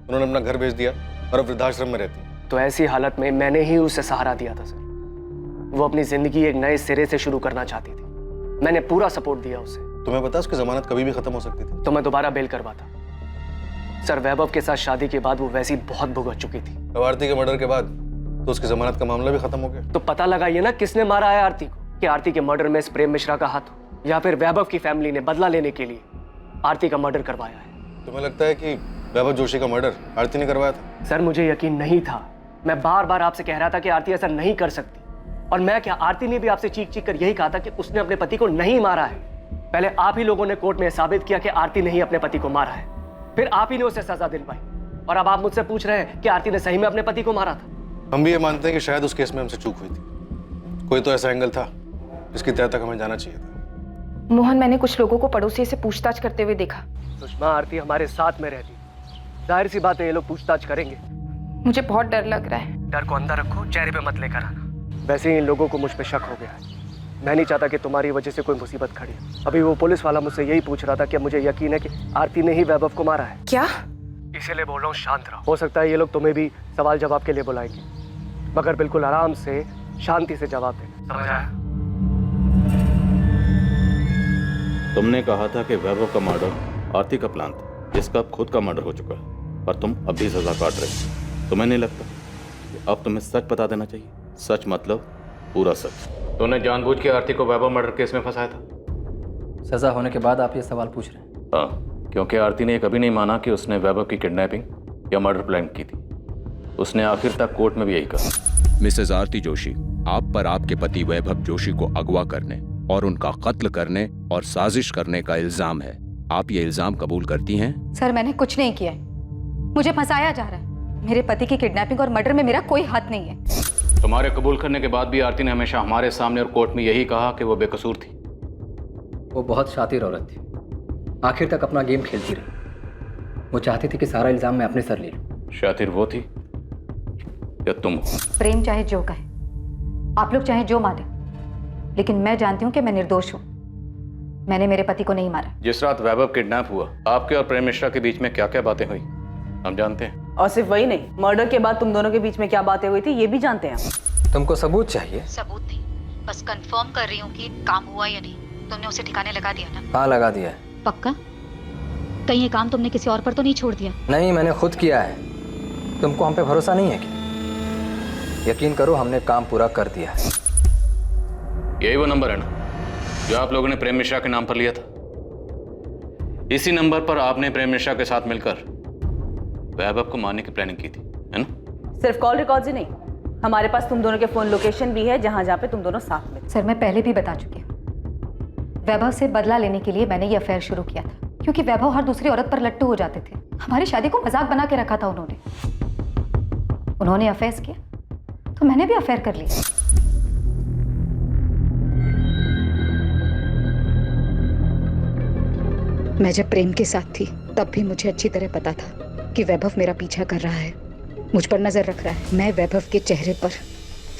उन्होंने अपना घर बेच दिया और अब वृद्धाश्रम में रहती है। तो ऐसी हालत में मैंने ही उसे सहारा दिया था सर। वो अपनी जिंदगी एक नए सिरे से शुरू करना चाहती थी, मैंने पूरा सपोर्ट दिया उसे। तुम्हें पता है उसकी जमानत कभी भी खत्म हो सकती थी। तो मैं दोबारा बेल करवाता। सर, वैभव के साथ शादी के बाद वो वैसी बहुत भुगत चुकी थी। अब आरती के मर्डर के बाद तो उसकी जमानत का मामला भी खत्म हो गया। तो पता लगाइए ना किसने मारा है आरती को, कि आरती के मर्डर में प्रेम मिश्रा का हाथ हो, या फिर वैभव की फैमिली ने बदला लेने के लिए आरती का मर्डर करवाया है। तुम्हें लगता है कि वैभव जोशी का मर्डर आरती ने करवाया था? सर, मुझे यकीन नहीं था। मैं बार बार आपसे कह रहा था कि आरती ऐसा नहीं कर सकती, और मैं क्या, आरती ने भी आपसे चीख चीख कर यही कहा था कि उसने अपने पति को नहीं मारा है। पहले आप ही लोगों ने कोर्ट में साबित किया कि आरती ने ही अपने पति को मारा है, फिर आप ही ने उसे सजा दिलवाई, और अब आप मुझसे पूछ रहे हैं कि आरती ने सही में अपने पति को मारा था। हम भी ये मानते हैं कि शायद उस केस में हमसे चूक हुई थी। कोई तो ऐसा एंगल था जिसकी तह तक हमें जाना चाहिए था। मोहन, मैंने कुछ लोगों को पड़ोसी से पूछताछ करते हुए देखा। सुषमा, आरती हमारे साथ में रहती, जाहिर सी बात है ये लोग पूछताछ करेंगे। मुझे बहुत डर लग रहा है। डर को अंदर रखो, चेहरे पे मत लेकर आना। वैसे ही इन लोगों को मुझ पे शक हो गया है। मैं नहीं चाहता कि तुम्हारी वजह से कोई मुसीबत खड़ी। अभी वो पुलिस वाला मुझसे यही पूछ रहा था कि मुझे यकीन है कि आरती ने ही वैभव को मारा है। क्या? इसीलिए बोल रहा हूँ शांत रहो। हो सकता है ये लोग तुम्हें भी सवाल जवाब के लिए बुलाएंगे, मगर बिल्कुल आराम से शांति से जवाब देना, समझ आया? तुमने कहा था कि वैभव का मर्डर आरती का प्लान था, जिसका अब खुद का मर्डर हो चुका है, पर तुम अब भी सजा काट रहे हो। तुम्हें नहीं लगता कि अब तुम्हें सच बता देना चाहिए? सच मतलब पूरा सच। तुमने जानबूझ के आरती को वैभव मर्डर केस में फंसाया था? सजा होने के बाद आप ये सवाल पूछ रहे हैं? हाँ, क्योंकि आरती ने कभी नहीं माना कि उसने वैभव की किडनैपिंग या मर्डर प्लान की थी। उसने आखिर तक कोर्ट में भी यही कहा। मिसेज आरती जोशी, आप पर आपके पति वैभव जोशी को अगवा करने और उनका कत्ल करने और साजिश करने का इल्जाम है। आप ये इल्जाम कबूल करती हैं? सर, मैंने कुछ नहीं किया है, मुझे फंसाया जा रहा है। मेरे पति की किडनैपिंग और मर्डर में मेरा कोई हाथ नहीं है। तुम्हारे कबूल करने के बाद भी आरती ने हमेशा हमारे सामने और कोर्ट में यही कहा कि वो बेकसूर थी। वो बहुत शातिर औरत थी, आखिर तक अपना गेम खेलती रही। वो चाहती थी कि सारा इल्जाम मैं अपने सर ले लूं। शातिर वो थी या तुम? प्रेम चाहे जो कहे, आप लोग चाहे जो माने, लेकिन मैं जानती हूँ कि मैं निर्दोष हूँ। मैंने मेरे पति को नहीं मारा। जिस रात वैभव किडनैप हुआ, आपके और प्रेम मिश्रा के बीच में क्या क्या बातें हुई हम जानते हैं। और सिर्फ वही नहीं, मर्डर के बाद तुम दोनों के बीच में क्या बातें हुई थी ये भी जानते हैं हम। तुमको सबूत चाहिए? सबूत नहीं, बस कंफर्म कर रही हूँ कि काम हुआ या नहीं। तुमने उसे ठिकाने लगा दिया ना? हाँ, लगा दिया है। पक्का? कहीं ये काम तुमने किसी और पर तो नहीं छोड़ दिया? नहीं, मैंने खुद किया है। तुमको हम पे भरोसा नहीं है क्या? यकीन करो, हमने काम पूरा कर दिया है। यही वो नंबर है ना जो आप लोगों ने प्रेम मिश्रा के नाम पर लिया था? इसी नंबर पर आपने प्रेम मिश्रा के साथ मिलकर वैभव को मारने की प्लानिंग की थी, है ना? सिर्फ कॉल रिकॉर्ड्स ही नहीं, हमारे पास तुम दोनों के फोन लोकेशन भी है जहां जहां पे तुम दोनों साथ में थे। सर, मैं पहले भी बता चुकी हूँ, वैभव से बदला लेने के लिए मैंने ये अफेयर शुरू किया था, क्योंकि वैभव हर दूसरी औरत पर लट्टू हो जाते थे। हमारी शादी को मजाक बना के रखा था उन्होंने अफेयर्स किया तो मैंने भी अफेयर कर लिया। मैं जब प्रेम के साथ थी तब भी मुझे अच्छी तरह पता था कि वैभव मेरा पीछा कर रहा है, मुझ पर नजर रख रहा है। मैं वैभव के चेहरे पर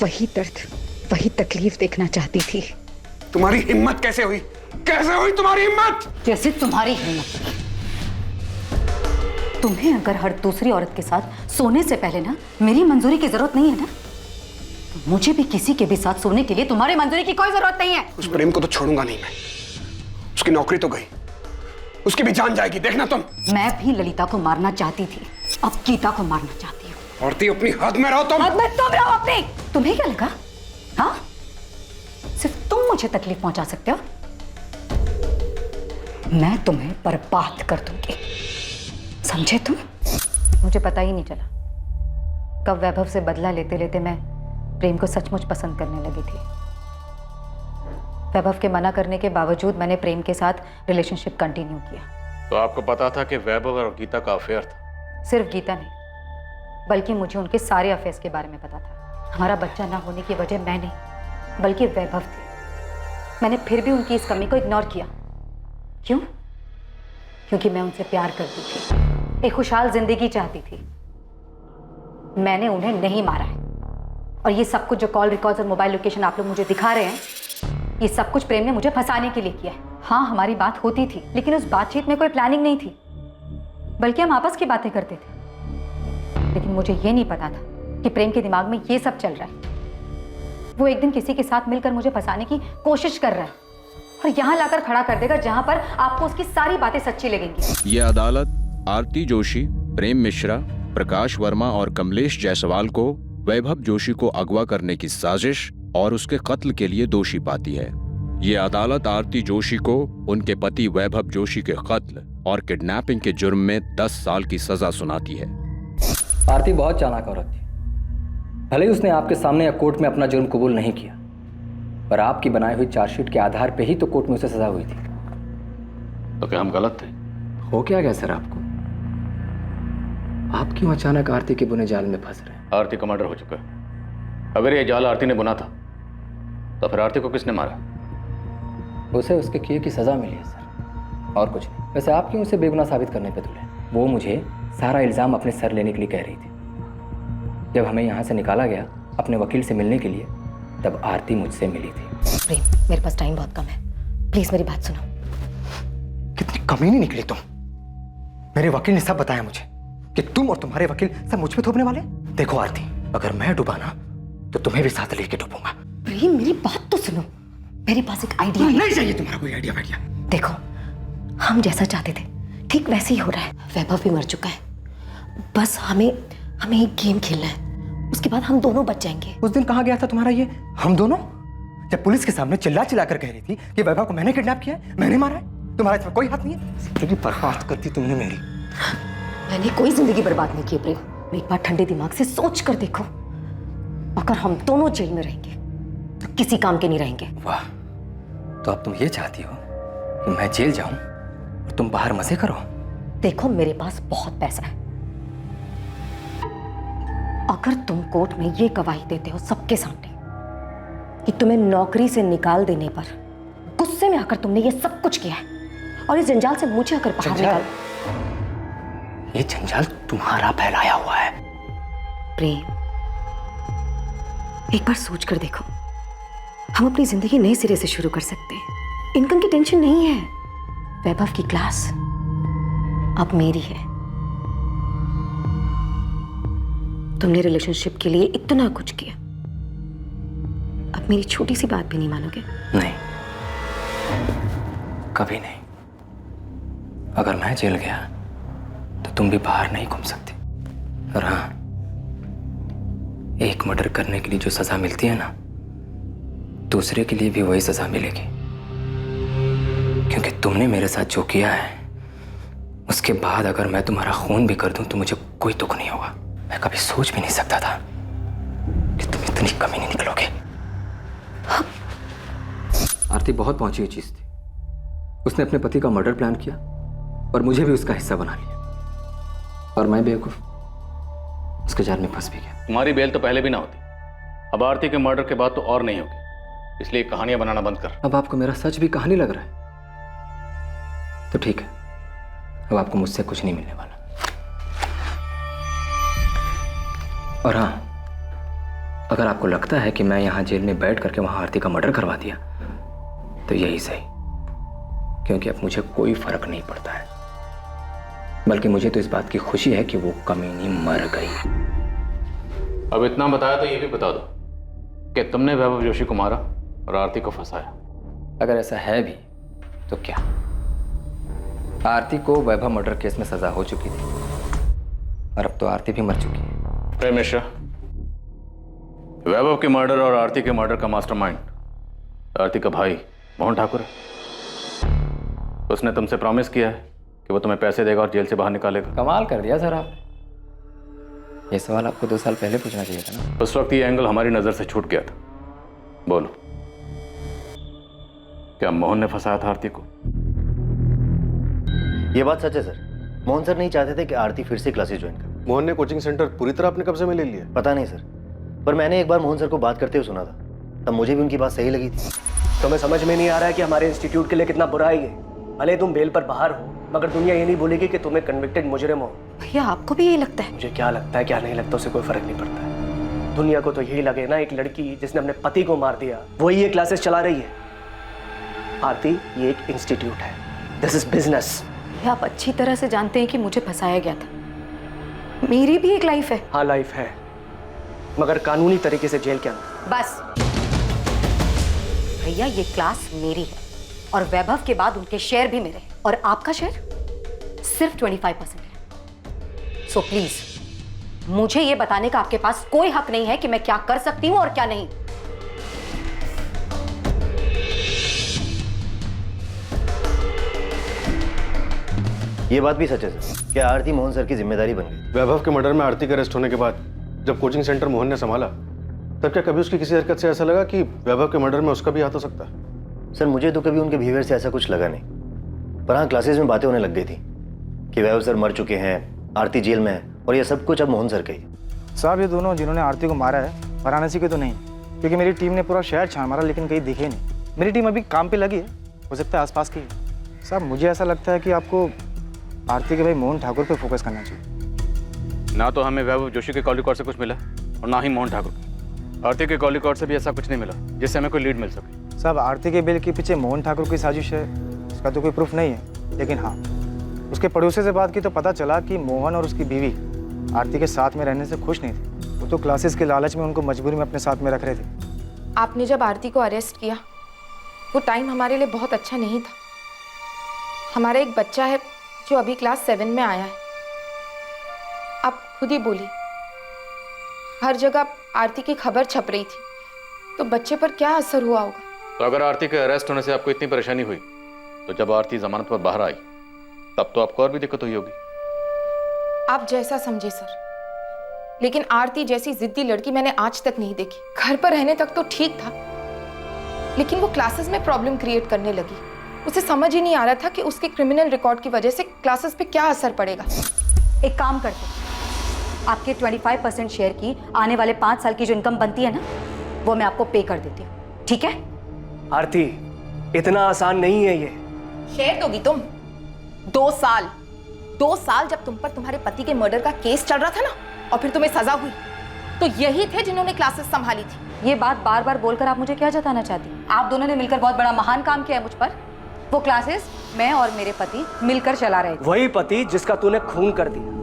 वही दर्द, वही तकलीफ देखना चाहती थी। तुम्हारी हिम्मत कैसे हुई? कैसे हुई तुम्हारी हिम्मत? जैसे तुम्हारी हिम्मत। तुम्हें अगर हर दूसरी औरत के साथ सोने से पहले ना मेरी मंजूरी की जरूरत नहीं है ना, तो मुझे भी किसी के भी साथ सोने के लिए तुम्हारी मंजूरी की कोई जरूरत नहीं है। उस प्रेम को तो छोड़ूंगा नहीं मैं। उसकी नौकरी तो गई, उसकी भी जान जाएगी, देखना तुम। मैं भी ललिता को मारना चाहती थी, अब गीता को मारना चाहती हूँ। औरती अपनी हद में रहो तुम। हद में तुम रहो अपनी। तुम्हें क्या लगा? हाँ, सिर्फ तुम मुझे तकलीफ पहुंचा सकते हो। मैं तुम्हें बर्बाद कर दूंगी, समझे तुम? मुझे पता ही नहीं चला कब वैभव से बदला लेते लेते मैं प्रेम को सचमुच पसंद करने लगी थी। वैभव के मना करने के बावजूद मैंने प्रेम के साथ रिलेशनशिप कंटिन्यू किया। तो आपको पता था कि वैभव और गीता का अफेयर था? सिर्फ गीता नहीं, बल्कि मुझे उनके सारे अफेयर्स के बारे में पता था। हमारा बच्चा ना होने की वजह मैं नहीं बल्कि वैभव थे। मैंने फिर भी उनकी इस कमी को इग्नोर किया। क्यों? क्योंकि मैं उनसे प्यार करती थी, एक खुशहाल जिंदगी चाहती थी। मैंने उन्हें नहीं मारा है, और ये सब कुछ जो कॉल रिकॉर्ड्स और मोबाइल लोकेशन आप लोग मुझे दिखा रहे हैं, ये सब कुछ प्रेम ने मुझे फंसाने के लिए किया है। हाँ, हमारी बात होती थी, लेकिन उस बातचीत में कोई प्लानिंग नहीं थी, बल्कि हम आपस की बातें करते थे। लेकिन मुझे ये नहीं पता था कि प्रेम के दिमाग में ये सब चल रहा है। वो एक दिन किसी के साथ मिलकर मुझे फंसाने की कोशिश कर रहा है और यहाँ लाकर खड़ा कर देगा जहाँ पर आपको उसकी सारी बातें सच्ची लगेंगी। ये अदालत आरती जोशी, प्रेम मिश्रा, प्रकाश वर्मा और कमलेश जायसवाल को वैभव जोशी को अगवा करने की साजिश और उसके कत्ल के लिए दोषी पाती है। ये अदालत आरती जोशी को उनके पति वैभव जोशी के कत्ल और किडनैपिंग के जुर्म में 10 साल की सजा सुनाती है। आरती बहुत चालाक औरत थी। भले ही उसने आपके सामने या कोर्ट में अपना जुर्म कबूल नहीं किया, पर आपकी बनाई हुई चार्जशीट के आधार पे ही तो कोर्ट में उसे सजा हुई थी। तो क्या हम गलत थे? हो क्या गया सर आपको? आप क्यों अचानक आरती के बुने जाल में फंस रहे हैं? आरती का मर्डर हो चुका है। अगर ये जाल आरती ने बुना था तो फिर आरती को किसने मारा? उसे उसके किए की सजा मिली है सर, और कुछ नहीं। वैसे आप क्यों उसे बेगुनाह साबित करने पे तुले? वो मुझे सारा इल्जाम अपने सर लेने के लिए कह रही थी। जब हमें यहाँ से निकाला गया अपने वकील से मिलने के लिए, तब आरती मुझसे मिली थी। प्रेम, मेरे पास टाइम बहुत कम है, प्लीज मेरी बात सुनो। कितनी कमीनी निकली तुम। मेरे वकील ने सब बताया मुझे कि तुम और तुम्हारे वकील सब मुझ पे थोपने वाले। देखो आरती, अगर मैं डूबा ना तो तुम्हें भी साथ लेके डूबूंगा। प्रेम, मेरी बात तो सुनो। मेरे पास एक आइडिया है। नहीं चाहिए तुम्हारा कोई आइडिया। देखो, हम जैसा चाहते थे ठीक वैसे ही हो रहा है। वैभव भी मर चुका है, बस हमें एक गेम खेलना है, उसके बाद हम दोनों बच जाएंगे। उस दिन कहाँ गया था तुम्हारा ये हम दोनों? जब पुलिस के सामने चिल्ला चिल्ला कर कह रही थी कि वैभव को मैंने किडनैप किया है, मैंने मारा है, तुम्हारा इसमें कोई हाथ नहीं है। जिंदगी बर्बाद कर दी तुमने मेरी। मैंने कोई जिंदगी बर्बाद नहीं की प्रेम। एक बार ठंडे दिमाग से सोच कर देखो, अगर हम दोनों जेल में रहेंगे तो किसी काम के नहीं रहेंगे। वाह, तो अब तुम ये चाहती हो कि मैं जेल जाऊं और तुम बाहर मजे करो? देखो, मेरे पास बहुत पैसा है। अगर तुम कोर्ट में ये गवाही देते हो सबके सामने कि तुम्हें नौकरी से निकाल देने पर गुस्से में आकर तुमने ये सब कुछ किया है और इस जंजाल से मुझे अगर बाहर निकाल, ये जंजाल तुम्हारा फैलाया हुआ है। प्रेम, एक बार सोच कर देखो, हम अपनी जिंदगी नए सिरे से शुरू कर सकते हैं। इनकम की टेंशन नहीं है। वैभव की क्लास अब मेरी है। तुमने रिलेशनशिप के लिए इतना कुछ किया, अब मेरी छोटी सी बात भी नहीं मानोगे? नहीं, कभी नहीं। अगर मैं जेल गया तो तुम भी बाहर नहीं घूम सकती। और हाँ, एक मर्डर करने के लिए जो सजा मिलती है ना, दूसरे के लिए भी वही सजा मिलेगी। क्योंकि तुमने मेरे साथ जो किया है, उसके बाद अगर मैं तुम्हारा खून भी कर दूं तो मुझे कोई दुख नहीं होगा। मैं कभी सोच भी नहीं सकता था कि तुम इतनी कमीनी निकलोगे। आरती बहुत पहुंची हुई चीज थी। उसने अपने पति का मर्डर प्लान किया और मुझे भी उसका हिस्सा बना लिया, और मैं बेवकूफ उसके जाल में फंस भी गया। तुम्हारी बेल तो पहले भी ना होती, अब आरती के मर्डर के बाद तो और नहीं होगी, इसलिए कहानियां बनाना बंद कर। अब आपको मेरा सच भी कहानी लग रहा है तो ठीक है, अब आपको मुझसे कुछ नहीं मिलने वाला। और हाँ, अगर आपको लगता है कि मैं यहां जेल में बैठ करके वहां आरती का मर्डर करवा दिया तो यही सही, क्योंकि अब मुझे कोई फर्क नहीं पड़ता है। बल्कि मुझे तो इस बात की खुशी है कि वो कमीनी मर गई। अब इतना बताया तो ये भी बता दो कि तुमने वैभव जोशी को मारा और आरती को फंसाया। अगर ऐसा है भी तो क्या? आरती को वैभव मर्डर केस में सजा हो चुकी थी और अब तो आरती भी मर चुकी है। प्रेम मिश्रा, वैभव के मर्डर और आरती के मर्डर का मास्टरमाइंड आरती का भाई मोहन ठाकुर है। उसने तुमसे प्रॉमिस किया है कि वो तुम्हें पैसे देगा और जेल से बाहर निकालेगा। कमाल कर दिया सर आपने। ये सवाल आपको 2 साल पहले पूछना चाहिए था ना। उस वक्त ये एंगल हमारी नजर से छूट गया था। बोलो, क्या मोहन ने फंसाया था आरती को? ये बात सच है सर। मोहन सर नहीं चाहते थे कि आरती फिर से क्लासेस ज्वाइन करे। मोहन ने कोचिंग सेंटर पूरी तरह अपने कब्जे में ले लिया? पता नहीं सर, पर मैंने एक बार मोहन सर को बात करते हुए सुना था, तब मुझे भी उनकी बात सही लगी थी। तुम्हें समझ में नहीं आ रहा है कि हमारे इंस्टीट्यूट के लिए कितना बुरा है ये? भले तुम बेल पर बाहर हो, मगर दुनिया ये नहीं बोलेगी कि तुम्हें कन्विक्टेड मुजरिम हो। भैया आपको भी यही लगता है? मुझे क्या लगता है क्या नहीं लगता उससे कोई फर्क नहीं पड़ता है। दुनिया को तो यही लगे ना, एक लड़की जिसने अपने पति को मार दिया वही ये क्लासेस चला रही है। आरती, ये एक इंस्टीट्यूट है, दिस इज बिजनेस। आप अच्छी तरह से जानते हैं कि मुझे फंसाया गया था। मेरी भी एक लाइफ है। हाँ लाइफ है, मगर कानूनी तरीके से जेल के अंदर। बस भैया, ये क्लास मेरी है और वैभव के बाद उनके शेयर भी मेरे हैं, और आपका शेयर सिर्फ 25% है। सो प्लीज मुझे ये बताने का आपके पास कोई हक नहीं है कि मैं क्या कर सकती हूं और क्या नहीं। ये बात भी सच है सर, क्या आरती मोहन सर की जिम्मेदारी बन गई। वैभव के मर्डर में आरती के अरेस्ट होने के बाद जब कोचिंग सेंटर मोहन ने संभाला, तब क्या कभी उसकी किसी हरकत से ऐसा लगा कि वैभव के मर्डर में उसका भी हाथ हो सकता है? सर मुझे तो कभी उनके बिहेवियर से ऐसा कुछ लगा नहीं, पर हाँ क्लासेस में बातें होने लग गई थी कि वैभव सर मर चुके हैं, आरती जेल में है, और ये सब कुछ अब मोहन सर का ही। साहब, ये दोनों जिन्होंने आरती को मारा है वाराणसी के तो नहीं, क्योंकि मेरी टीम ने पूरा शहर छान मारा लेकिन कहीं दिखे नहीं। मेरी टीम अभी काम पे लगी है, हो सकता है आसपास की। साहब मुझे ऐसा लगता है कि आपको आरती के भाई मोहन ठाकुर पे फोकस करना चाहिए। ना तो हमें वैभव जोशी के कॉल रिकॉर्ड से कुछ मिला और ना ही मोहन ठाकुर। आरती के कॉल रिकॉर्ड से भी ऐसा कुछ नहीं मिला जिससे हमें कोई लीड मिल सके। साहब आरती के बिल के पीछे मोहन ठाकुर की साजिश है, इसका तो कोई प्रूफ नहीं है, लेकिन हाँ उसके पड़ोसी से बात की तो पता चला कि मोहन और उसकी बीवी आरती के साथ में रहने से खुश नहीं थे। वो तो क्लासेस के लालच में उनको मजबूरी में अपने साथ में रख रहे थे। आपने जब आरती को अरेस्ट किया वो टाइम हमारे लिए बहुत अच्छा नहीं था। हमारा एक बच्चा है जो अभी क्लास 7 में आया है। आप खुद ही बोली, हर जगह आरती की खबर छप रही थी, तो बच्चे पर क्या असर हुआ होगा। तो अगर आरती के अरेस्ट होने से आपको इतनी परेशानी हुई, तो जब आरती जमानत पर बाहर आई तब तो आपको और भी दिक्कत हुई होगी। आप जैसा समझे सर, लेकिन आरती जैसी जिद्दी लड़की मैंने आज तक नहीं देखी। घर पर रहने तक तो ठीक था, लेकिन वो क्लासेस में प्रॉब्लम क्रिएट करने लगी। उसे समझ ही नहीं आ रहा था कि उसके क्रिमिनल रिकॉर्ड की वजह से क्लासेस पे क्या असर पड़ेगा। एक काम करते, आपके 25% शेयर की आने वाले 5 साल की जो इनकम बनती है ना, वो मैं आपको पे कर देती हूँ, ठीक है? आरती, इतना आसान नहीं है ये। शेयर दोगी तुम? 2 साल जब तुम पर तुम्हारे पति के मर्डर का केस चल रहा था ना, और फिर तुम्हें सजा हुई, तो यही थे जिन्होंने क्लासेस संभाली थी। ये बात बार बार बोलकर आप मुझे क्या जताना चाहती हैं? आप दोनों ने मिलकर बहुत बड़ा महान काम किया है मुझ पर। वो क्लासेस मैं और मेरे पति मिलकर चला रहे थे। वही पति जिसका तूने खून कर दिया।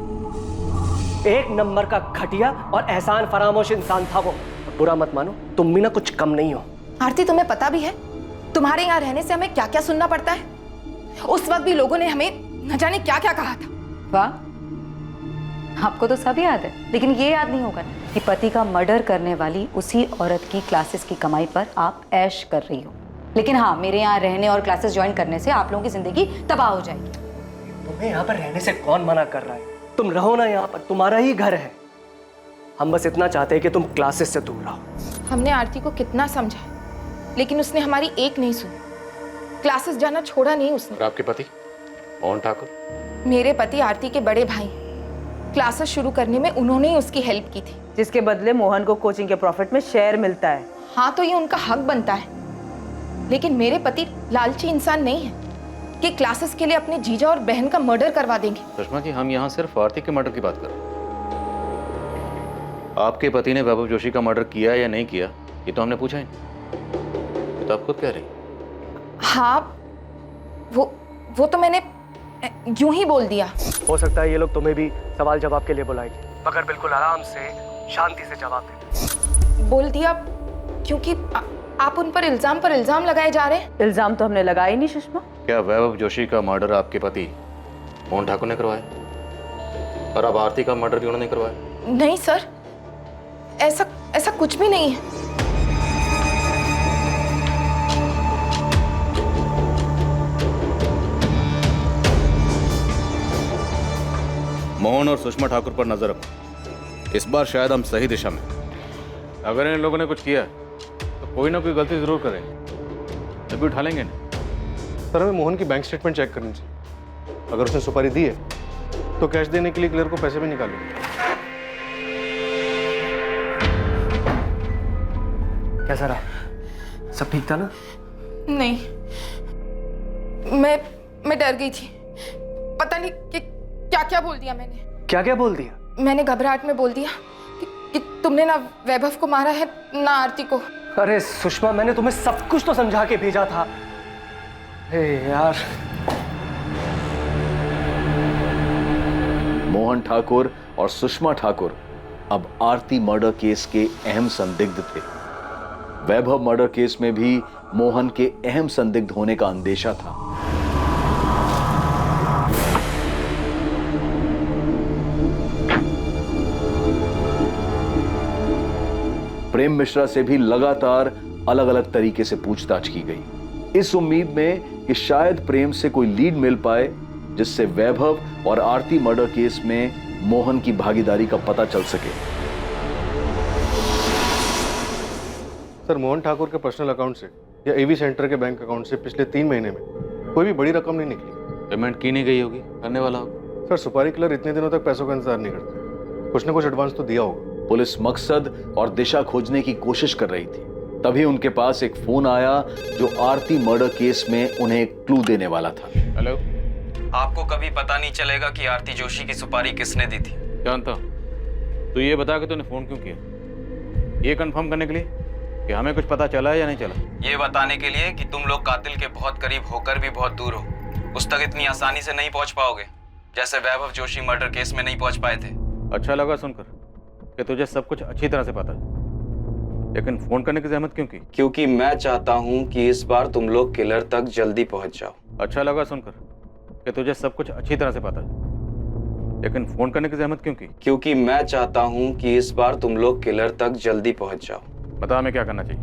एक नंबर का घटिया और एहसान फरामोश इंसान था वो। बुरा मत मानो, तुम भी ना कुछ कम नहीं हो। आरती, तुम्हें पता भी है तुम्हारे यहाँ रहने से हमें क्या क्या सुनना पड़ता है? उस वक्त भी लोगों ने हमें न जाने क्या क्या कहा था। वाह, आपको तो सब याद है, लेकिन ये याद नहीं होगा कि पति का मर्डर करने वाली उसी औरत की क्लासेस की कमाई पर आप ऐश कर रही हो। लेकिन हाँ, मेरे यहाँ रहने और क्लासेस ज्वाइन करने से आप लोगों की जिंदगी तबाह हो जाएगी। तुम्हें यहाँ पर रहने से कौन मना कर रहा है? तुम रहो ना यहाँ पर, तुम्हारा ही घर है। हम बस इतना चाहते हैं कि तुम क्लासेस से दूर रहो। हमने आरती को कितना समझाया, लेकिन उसने हमारी एक नहीं सुनी। क्लासेस जाना छोड़ा नहीं उसने। और आपके पति मोहन ठाकुर? मेरे पति आरती के बड़े भाई, क्लासेस शुरू करने में उन्होंने ही उसकी हेल्प की थी, जिसके बदले मोहन को कोचिंग के प्रॉफिट में शेयर मिलता है। हाँ, तो ये उनका हक बनता है, लेकिन मेरे पति लालची इंसान नहीं है कि क्लासेस के लिए अपने जीजा और बहन का मर्डर करवा देंगे। सुषमा जी, हम यहाँ सिर्फ आरती के मर्डर की बात कर रहे हैं। आपके पति ने वैभव जोशी का मर्डर किया या नहीं किया, ये तो हमने पूछा ही नहीं। ये तो आप खुद कह रही। हाँ, वो तो मैंने यूं ही बोल दिया। हो सकता है ये लोग तुम्हें भी सवाल जवाब के लिए बुलाएंगे, मगर बिल्कुल आराम से शांति से जवाब देना। बोल दिया क्योंकि आप उन पर इल्जाम लगाए जा रहे हैं। इल्जाम तो हमने लगाए नहीं सुषमा। क्या वैभव जोशी का मर्डर आपके पति मोहन ठाकुर ने करवाया, और अब आरती का मर्डर भी उन्होंने करवाया? नहीं सर, ऐसा कुछ भी नहीं है। मोहन और सुषमा ठाकुर पर नजर रखो। इस बार शायद हम सही दिशा में। अगर इन लोगों ने कुछ किया तो कोई ना कोई गलती जरूर करेंगे, तभी उठा लेंगे नहीं। सर, हमें मोहन की बैंक स्टेटमेंट चेक करनी चाहिए। अगर उसने सुपारी दी है तो कैश देने के लिए क्लियर को पैसे भी निकालेंगे। कैसा रहा? सब ठीक था ना? नहीं, मैं डर गई थी। पता नहीं कि क्या बोल दिया मैंने। क्या बोल दिया? मैंने घबराहट में बोल दिया कि तुमने ना वैभव को मारा है ना आरती को। अरे सुषमा, मैंने तुम्हें सब कुछ तो समझा के भेजा था। यार, मोहन ठाकुर और सुषमा ठाकुर अब आरती मर्डर केस के अहम संदिग्ध थे। वैभव मर्डर केस में भी मोहन के अहम संदिग्ध होने का अंदेशा था। प्रेम मिश्रा से भी लगातार अलग अलग तरीके से पूछताछ की गई, इस उम्मीद में कि शायद प्रेम से कोई लीड मिल पाए जिससे वैभव और आरती मर्डर केस में मोहन की भागीदारी का पता चल सके। सर, मोहन ठाकुर के पर्सनल अकाउंट से या एवी सेंटर के बैंक अकाउंट से पिछले 3 महीने में कोई भी बड़ी रकम नहीं निकली। पेमेंट की नहीं गई होगी, करने वाला होगा। सर, सुपारी किलर इतने दिनों तक पैसों का इंतजार नहीं करते। कुछ ना कुछ एडवांस तो दिया होगा। पुलिस मकसद और दिशा खोजने की कोशिश कर रही थी, तभी उनके पास एक फोन आया जो आरती मर्डर केस में उन्हें एक क्लू देने वाला था। हेलो, आपको कभी पता नहीं चलेगा कि आरती जोशी की सुपारी किसने दी थी। जानता हूं। तो ये बता के तूने फोन क्यों किया? ये कंफर्म करने के लिए कि हमें कुछ पता चला है या नहीं चला? ये बताने के लिए कि तुम लोग कातिल के बहुत करीब होकर भी बहुत दूर हो, उस तक इतनी आसानी से नहीं पहुंच पाओगे जैसे वैभव जोशी मर्डर केस में नहीं पहुंच पाए थे। अच्छा लगा सुनकर कि तुझे सब कुछ अच्छी तरह से पता है, लेकिन फोन करने की जहमत क्यों की? क्योंकि मैं चाहता हूं कि इस बार तुम लोग किलर तक जल्दी पहुंच जाओ। अच्छा लगा सुनकर कि तुझे सब कुछ अच्छी तरह से पता है, लेकिन फोन करने की जहमत क्यों की? क्योंकि मैं चाहता हूं कि इस बार तुम लोग किलर तक जल्दी पहुंच जाओ। बता हमें क्या करना चाहिए?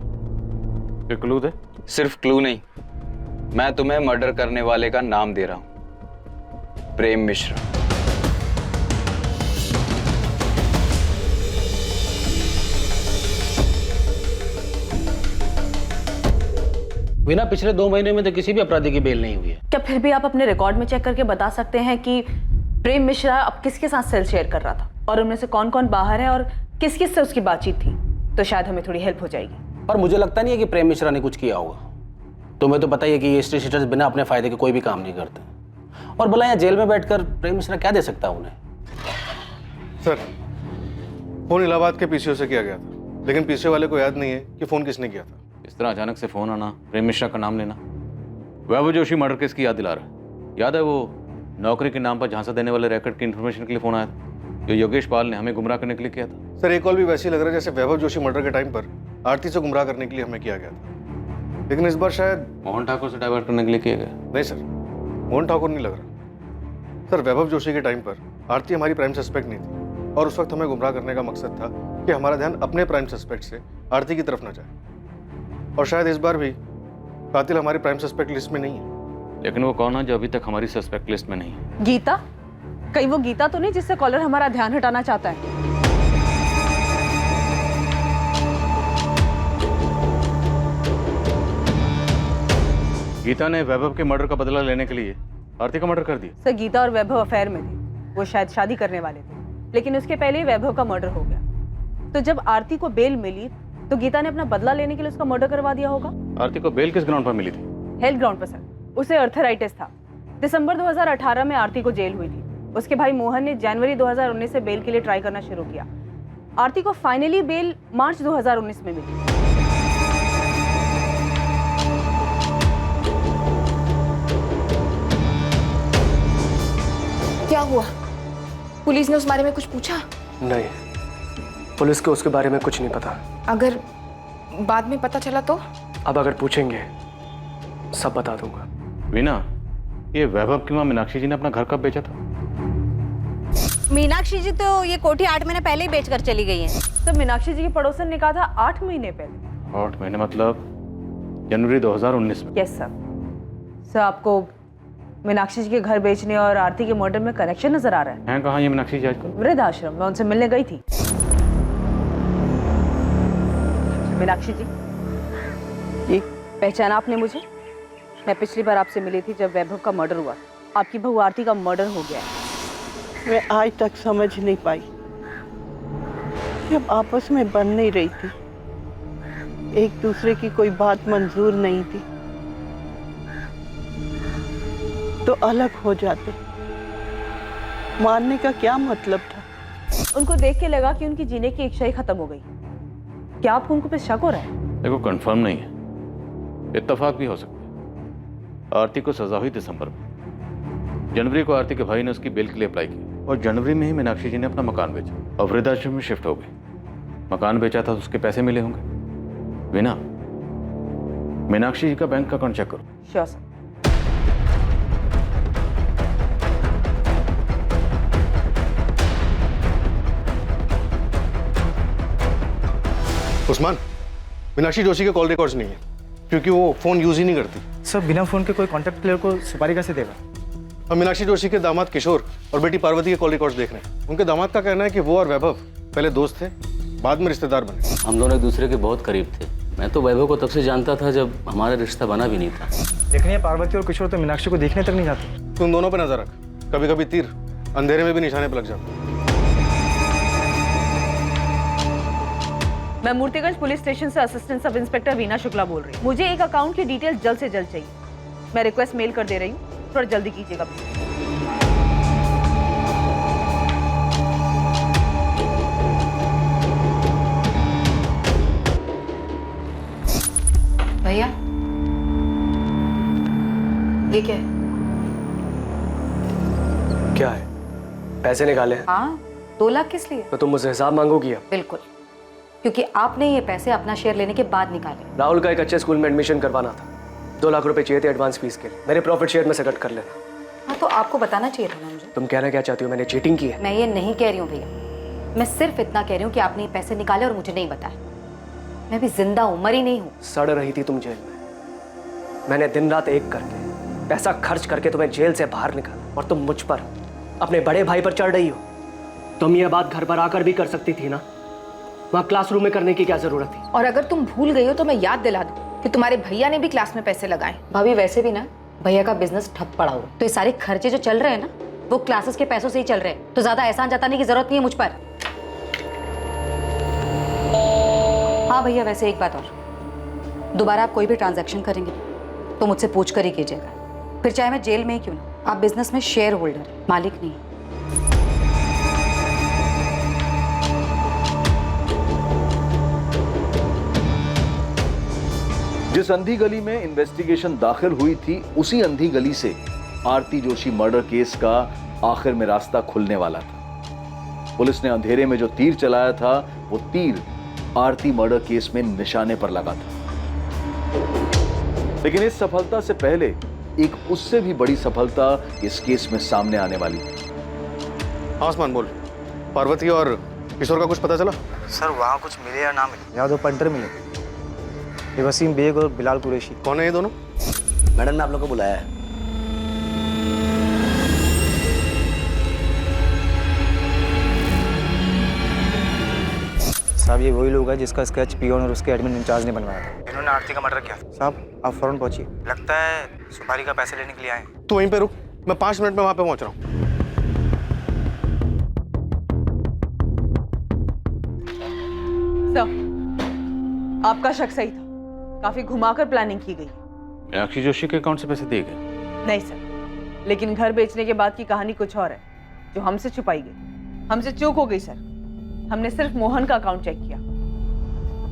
फिर क्लू दे। सिर्फ क्लू नहीं, मैं तुम्हें मर्डर करने वाले का नाम दे रहा हूं, प्रेम मिश्रा। बिना पिछले 2 महीने में तो किसी भी अपराधी की बेल नहीं हुई है। क्या फिर भी आप अपने रिकॉर्ड में चेक करके बता सकते हैं कि प्रेम मिश्रा अब किसके साथ सेल शेयर कर रहा था और उनमें से कौन कौन बाहर है और किस किस से उसकी बातचीत थी? तो शायद हमें थोड़ी हेल्प हो जाएगी। पर मुझे लगता नहीं है कि प्रेम मिश्रा ने कुछ किया होगा। तुम्हें तो पता ही है कि ये स्टेट शीटर्स बिना अपने फायदे के कोई भी काम नहीं करते। और भला यहाँ जेल में बैठकर प्रेम मिश्रा क्या दे सकता है उन्हें? सर, फोन इलाहाबाद के पीसीओ से किया गया था, लेकिन पीसीओ वाले को याद नहीं है कि फोन किसने किया था। इस तरह अचानक से फोन आना, प्रेम मिश्रा का नाम लेना, वैभव जोशी मर्डर केस की याद दिला रहा है। याद है वो नौकरी के नाम पर झांसा देने वाले रैकेट की इन्फॉर्मेशन के लिए फोन आया था, जो योगेश पाल ने हमें गुमराह करने के लिए किया था? सर, एक कॉल भी वैसे ही लग रहा है जैसे वैभव जोशी मर्डर के टाइम पर आरती से गुमराह करने के लिए हमें किया गया था, लेकिन इस बार शायद मोहन ठाकुर से डाइवर्ट करने के लिए किया गया। नहीं सर, मोहन ठाकुर नहीं लग रहा। सर वैभव जोशी के टाइम पर आरती हमारी प्राइम सस्पेक्ट नहीं थी और उस वक्त हमें गुमराह करने का मकसद था कि हमारा ध्यान अपने प्राइम सस्पेक्ट से आरती की तरफ न जाए। और शायद इस बार भी कातिल हमारी प्राइम सस्पेक्ट लिस्ट में नहीं है। लेकिन वो कौन है जो अभी तक हमारी सस्पेक्ट लिस्ट में नहीं है? गीता? कहीं वो गीता तो नहीं जिससे कॉलर हमारा ध्यान हटाना चाहता है? गीता ने वैभव के मर्डर का बदला लेने के लिए आरती का मर्डर कर दिया। सर गीता और वैभव अफेयर में थे, वो शायद शादी करने वाले थे, लेकिन उसके पहले ही वैभव का मर्डर हो गया। तो जब आरती को बेल मिली तो गीता ने अपना बदला लेने के लिए उसका मर्डर करवा दिया होगा। आरती को बेल किस ग्राउंड पर मिली थी? हेल्थ ग्राउंड पर सर। उसे अर्थराइटिस था। दिसंबर 2018 में आरती को जेल हुई थी। उसके भाई मोहन ने जनवरी 2019 से बेल के लिए ट्राई करना शुरू किया। आरती को फाइनली बेल मार्च 2019 में मिली। क्या हुआ? पुलिस ने उस बारे में कुछ पूछा? नहीं, पुलिस को उसके बारे में कुछ नहीं पता। अगर बाद में पता चला तो? अब अगर पूछेंगे सब बता दूंगा। वीना, ये वैभव की मां मीनाक्षी जी ने अपना घर कब बेचा था? मीनाक्षी जी तो ये कोठी 8 महीने पहले ही बेचकर चली गई हैं। तो मीनाक्षी जी की पड़ोसन ने कहा था 8 महीने पहले। 8 महीने मतलब जनवरी 2019 में? Yes sir. सर आपको मीनाक्षी जी के घर बेचने और आरती के मर्डर में कनेक्शन नजर आ रहा है? हैं कहाँ ये मीनाक्षी जी आजकल? वृद्ध आश्रम में उनसे मिलने गई थी। मीनाक्षी जी पहचाना आपने मुझे? मैं पिछली बार आपसे मिली थी जब वैभव का मर्डर हुआ। आपकी बहू आरती का मर्डर हो गया है। मैं आज तक समझ नहीं पाई, जब आपस में बन नहीं रही थी, एक दूसरे की कोई बात मंजूर नहीं थी, तो अलग हो जाते। मारने का क्या मतलब था? उनको देख के लगा कि उनकी जीने की इच्छा ही खत्म हो गई। क्या आपको उनको पे शक हो रहा है? देखो कंफर्म नहीं है, इत्तेफाक भी हो सकता है। आरती को सजा हुई दिसंबर में। जनवरी को आरती के भाई ने उसकी बेल के लिए अप्लाई की और जनवरी में ही मीनाक्षी जी ने अपना मकान बेचा और वृद्धाश्रम में शिफ्ट हो गए। मकान बेचा था तो उसके पैसे मिले होंगे। वीना, मीनाक्षी जी का बैंक अकाउंट चेक करो। Sure sir. उस्मान, मीनाक्षी जोशी के कॉल रिकॉर्ड्स नहीं है क्योंकि वो फोन यूज ही नहीं करती। सर बिना फोन के कोई कॉन्टैक्ट प्लेयर को सुपारी कैसे देगा? हम मीनाक्षी जोशी के दामाद किशोर और बेटी पार्वती के कॉल रिकॉर्ड्स देख रहे हैं। उनके दामाद का कहना है कि वो और वैभव पहले दोस्त थे, बाद में रिश्तेदार बने। हम दोनों एक दूसरे के बहुत करीब थे। मैं तो वैभव को तब से जानता था जब हमारा रिश्ता बना भी नहीं था। लेकिन ये पार्वती और किशोर तो मीनाक्षी को देखने तक नहीं जाते। तुम दोनों पे नजर रख, कभी कभी तीर अंधेरे में भी निशाने पर लग जाता। मैं मूर्तिगंज पुलिस स्टेशन से assistant sub inspector Veena Shukla बोल रही हूँ। मुझे एक अकाउंट की डिटेल जल्द से जल्द चाहिए। मैं रिक्वेस्ट मेल कर दे रही हूँ, थोड़ा जल्दी कीजिएगा प्लीज। भैया ये क्या है? क्या है? पैसे निकाले? हाँ, 2 लाख किस लिए? तो तुम मुझसे हिसाब मांगोगी अब? बिल्कुल, क्योंकि आपने ये पैसे अपना शेयर लेने के बाद निकाले। राहुल का एक अच्छे स्कूल में एडमिशन करवाना था, 2 लाख रुपए चाहिए थे एडवांस फीस के लिए। मेरे प्रॉफिट शेयर में से कट कर लेना। हाँ तो आपको बताना चाहिए था ना मुझे। तुम कहना क्या चाहती हो? मैंने चीटिंग की है? मैं ये नहीं कह रही हूँ भैया, मैं सिर्फ इतना कह रही हूँ कि आपने ये पैसे निकाले और मुझे नहीं बताया। मैं भी जिंदा हूँ, मरी नहीं हूँ। सड़ रही थी तुम जेल में, मैंने दिन रात एक करके पैसा खर्च करके तुम्हें जेल से बाहर निकाला और तुम मुझ पर, अपने बड़े भाई पर चढ़ रही हो। तुम ये बात घर पर आकर भी कर सकती थी ना, वहाँ क्लासरूम में करने की क्या जरूरत थी? और अगर तुम भूल गई हो तो मैं याद दिला दूं कि तुम्हारे भैया ने भी क्लास में पैसे लगाए। भाभी वैसे भी ना भैया का बिजनेस ठप पड़ा हुआ, तो ये सारे खर्चे जो चल रहे हैं ना वो क्लासेस के पैसों से ही चल रहे हैं, तो ज्यादा एहसान जताने की जरूरत नहीं है मुझ पर। हाँ भैया, वैसे एक बात और, दोबारा आप कोई भी ट्रांजैक्शन करेंगे तो मुझसे पूछ कर ही कीजिएगा, फिर चाहे मैं जेल में ही क्यों ना। आप बिजनेस में शेयर होल्डर, मालिक नहीं। जिस अंधी गली में इन्वेस्टिगेशन दाखिल हुई थी, उसी अंधी गली से आरती जोशी मर्डर केस का आखिर में रास्ता खुलने वाला था। पुलिस ने अंधेरे में जो तीर चलाया था, वो तीर आरती मर्डर केस में निशाने पर लगा था। लेकिन इस सफलता से पहले एक उससे भी बड़ी सफलता इस केस में सामने आने वाली है। हाँ उस्मान बोल, पार्वती और किशोर का कुछ पता चला? सर वहाँ कुछ मिले या ना मिले, यहाँ 2 पंटर मिले, ये वसीम बेग और बिलाल कुरैशी। कौन है ये दोनों? मैडम ने आप लोग को बुलाया है। साहब ये वही लोग हैं जिसका स्केच पियोन और उसके एडमिन इंचार्ज ने बनवाया था। इन्होंने आरती का मर्डर किया। साहब आप फौरन पहुंचिए, लगता है सुपारी का पैसे लेने के लिए आए हैं। तू वहीं पे रुक, मैं 5 मिनट में वहां पे पहुंच रहा हूँ। सर, आपका शक सही था, काफी घुमाकर प्लानिंग की गई। मीनाक्षी जोशी के अकाउंट से पैसे दिए गए? नहीं सर, लेकिन घर बेचने के बाद की कहानी कुछ और है जो हमसे छुपाई गई। हमसे चूक हो गई सर, हमने सिर्फ मोहन का अकाउंट चेक किया,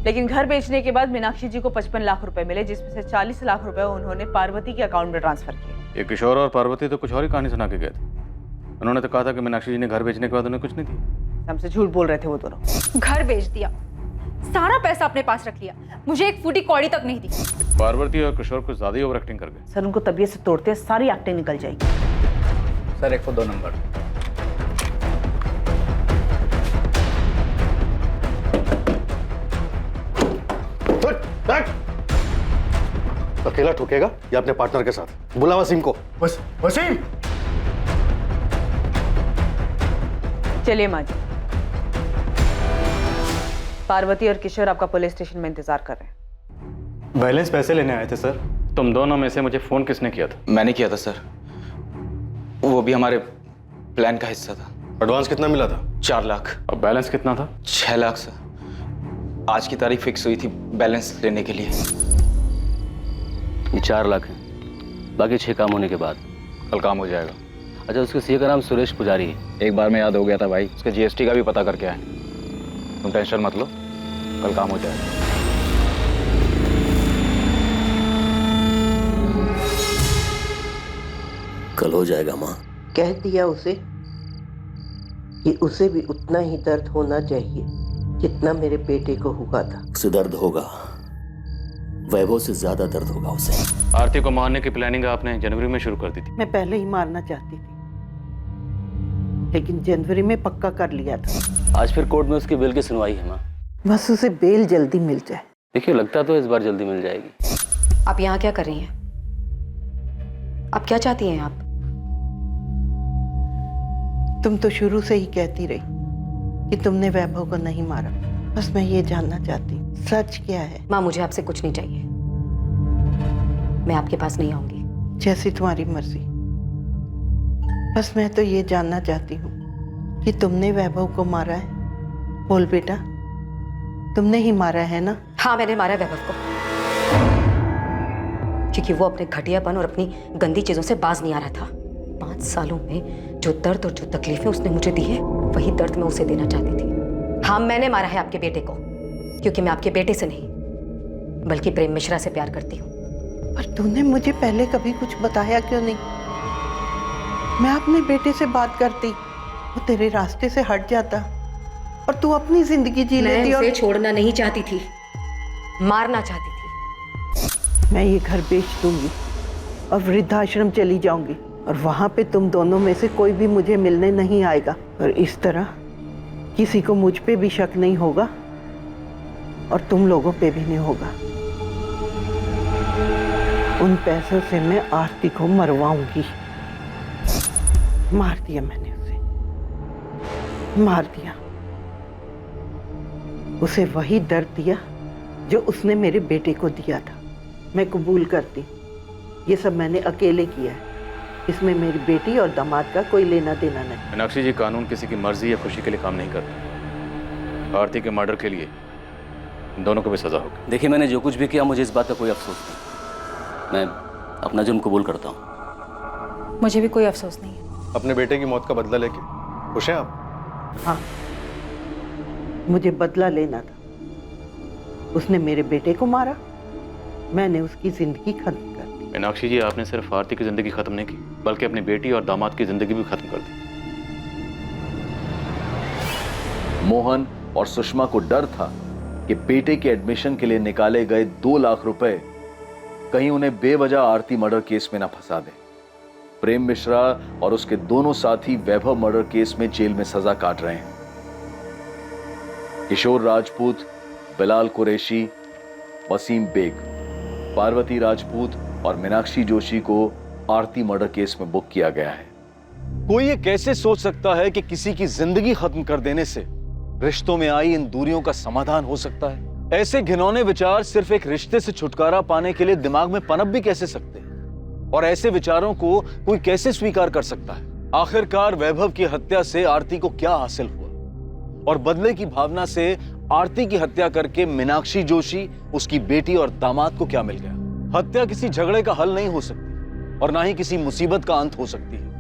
लेकिन घर बेचने के बाद मीनाक्षी जी को 55 लाख रुपए मिले, जिसमें से 40 लाख रुपए उन्होंने पार्वती के अकाउंट में ट्रांसफर किए। ये किशोर और पार्वती तो कुछ और ही कहानी सुना के गए थे। उन्होंने तो कहा था कि मीनाक्षी जी ने घर बेचने के बाद उन्हें कुछ नहीं दिया। हमसे झूठ बोल रहे थे वो दोनों। घर बेच दिया, सारा पैसा अपने पास रख लिया, मुझे एक फूटी कौड़ी तक नहीं दी। पार्वती और किशोर कुछ ज्यादा ही ओवर एक्टिंग कर गए। सर उनको तबीयत से तोड़ते सारी एक्टिंग निकल जाएगी। Sir 102 number. अकेला ठोकेगा या अपने पार्टनर के साथ? बुला वसीम को। वसीम! चलिए माँ जी, पार्वती और किशोर आपका पुलिस स्टेशन में इंतजार कर रहे हैं। बैलेंस पैसे लेने आए थे सर। तुम दोनों में से मुझे फोन किसने किया था? मैंने किया था सर, वो भी हमारे प्लान का हिस्सा था। एडवांस कितना मिला था? 4 लाख। और बैलेंस कितना था? 6 लाख सर। आज की तारीख फिक्स हुई थी बैलेंस लेने के लिए। ये 4 लाख है, बाकी 6 काम होने के बाद कल काम हो जाएगा। अच्छा उसके सीए का नाम सुरेश पुजारी है। एक बार में याद हो गया था भाई, उसके जीएसटी का भी पता करके आए। तुम टेंशन मत लो, कल काम हो जाएगा। कल हो जाएगा माँ। कह दिया उसे कि उसे भी उतना ही दर्द होना चाहिए जितना मेरे बेटे को हुआ था। उसे दर्द होगा, वैभव से ज्यादा दर्द होगा उसे। आरती को मारने की प्लानिंग आपने जनवरी में शुरू कर दी थी। मैं पहले ही मारना चाहती थी, लेकिन जनवरी में पक्का कर लिया था। आज फिर कोर्ट में उसकी बेल की सुनवाई है माँ। बस उसे बेल जल्दी मिल जाए। देखिए लगता तो इस बार जल्दी मिल जाएगी। आप यहाँ क्या कर रही हैं? आप क्या चाहती हैं आप? तुम तो शुरू से ही कहती रही कि तुमने वैभव को नहीं मारा। बस मैं ये जानना चाहती हूँ सच क्या है। माँ मुझे आपसे कुछ नहीं चाहिए, मैं आपके पास नहीं आऊंगी। जैसी तुम्हारी मर्जी। बस मैं तो ये जानना चाहती हूँ कि तुमने वैभव को मारा है। बोल बेटा, तुमने ही मारा है ना? हाँ मैंने मारा वैभव को, क्योंकि वो अपने घटियापन और अपनी गंदी चीजों से बाज नहीं आ रहा था। 5 सालों में जो दर्द और जो तकलीफें उसने मुझे दी है, वही दर्द मैं उसे देना चाहती थी। हाँ मैंने मारा है आपके बेटे को, क्योंकि मैं आपके बेटे से नहीं बल्कि प्रेम मिश्रा से प्यार करती हूँ। पर तूने मुझे पहले कभी कुछ बताया क्यों नहीं? मैं अपने बेटे से बात करती, वो तेरे रास्ते से हट जाता और तू अपनी जिंदगी जी लेती। मैं उसे छोड़ना नहीं चाहती थी, मारना चाहती थी। मैं ये घर बेच दूंगी और वृद्धाश्रम चली जाऊंगी, और वहां पे तुम दोनों में से कोई भी मुझे मिलने नहीं आएगा, और इस तरह किसी को मुझ पे भी शक नहीं होगा और तुम लोगों पे भी नहीं होगा। उन पैसों से मैं आरती को मरवाऊंगी। मार दिया मैंने उसे, मार दिया। उसे वही दर्द दिया जो उसने मेरे बेटे को दिया था। मैं कबूल करती, ये सब मैंने अकेले किया है। इसमें मेरी बेटी और दामाद का कोई लेना देना नहीं। मीनाक्षी जी, कानून किसी की मर्जी या खुशी के लिए काम नहीं करता। आरती के मर्डर के लिए दोनों को भी सजा होगी। देखिए मैंने जो कुछ भी किया, मुझे इस बात का कोई अफसोस नहीं। मैं अपना जुर्म कबूल करता हूँ। मुझे भी कोई अफसोस नहीं है। अपने बेटे की मौत का बदला लेके खुश हैं आप? हाँ, मुझे बदला लेना था। उसने मेरे बेटे को मारा, मैंने उसकी जिंदगी खत्म कर दी। मीनाक्षी जी, आपने सिर्फ आरती की जिंदगी खत्म नहीं की, बल्कि अपनी बेटी और दामाद की जिंदगी भी खत्म कर दी। मोहन और सुषमा को डर था कि बेटे के एडमिशन के लिए निकाले गए 2 लाख रुपए कहीं उन्हें बेवजह आरती मर्डर केस में ना फंसा दें। प्रेम मिश्रा और उसके दोनों साथी वैभव मर्डर केस में जेल में सजा काट रहे हैं। किशोर राजपूत, बिलाल कुरैशी, वसीम बेग, पार्वती राजपूत और मीनाक्षी जोशी को आरती मर्डर केस में बुक किया गया है। कोई ये कैसे सोच सकता है कि किसी की जिंदगी खत्म कर देने से रिश्तों में आई इन दूरियों का समाधान हो सकता है? ऐसे घिनौने विचार सिर्फ एक रिश्ते से छुटकारा पाने के लिए दिमाग में पनप भी कैसे सकते हैं? और ऐसे विचारों को कोई कैसे स्वीकार कर सकता है? आखिरकार वैभव की हत्या से आरती को क्या हासिल हुआ? और बदले की भावना से आरती की हत्या करके मीनाक्षी जोशी, उसकी बेटी और दामाद को क्या मिल गया? हत्या किसी झगड़े का हल नहीं हो सकती और ना ही किसी मुसीबत का अंत हो सकती है,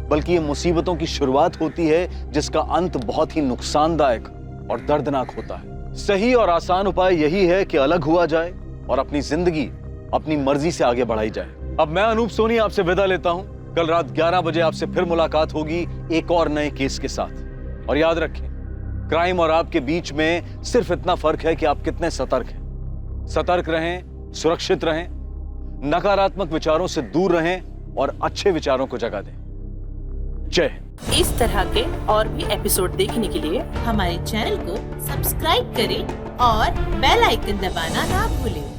बल्कि ये मुसीबतों की शुरुआत होती है जिसका अंत बहुत ही नुकसानदायक और दर्दनाक होता है। सही और आसान उपाय यही है कि अलग हुआ जाए और अपनी जिंदगी अपनी मर्जी से आगे बढ़ाई जाए। अब मैं अनूप सोनी आपसे विदा लेता हूं। कल रात 11 बजे आपसे फिर मुलाकात होगी एक और नए केस के साथ। और याद रखें, क्राइम और आपके बीच में सिर्फ इतना फर्क है कि आप कितने सतर्क हैं। सतर्क रहें, सुरक्षित रहें, नकारात्मक विचारों से दूर रहें और अच्छे विचारों को जगह दें। जय हिंद। इस तरह के और भी एपिसोड देखने के लिए हमारे चैनल को सब्सक्राइब करें और बेल आइकन दबाना ना भूलें।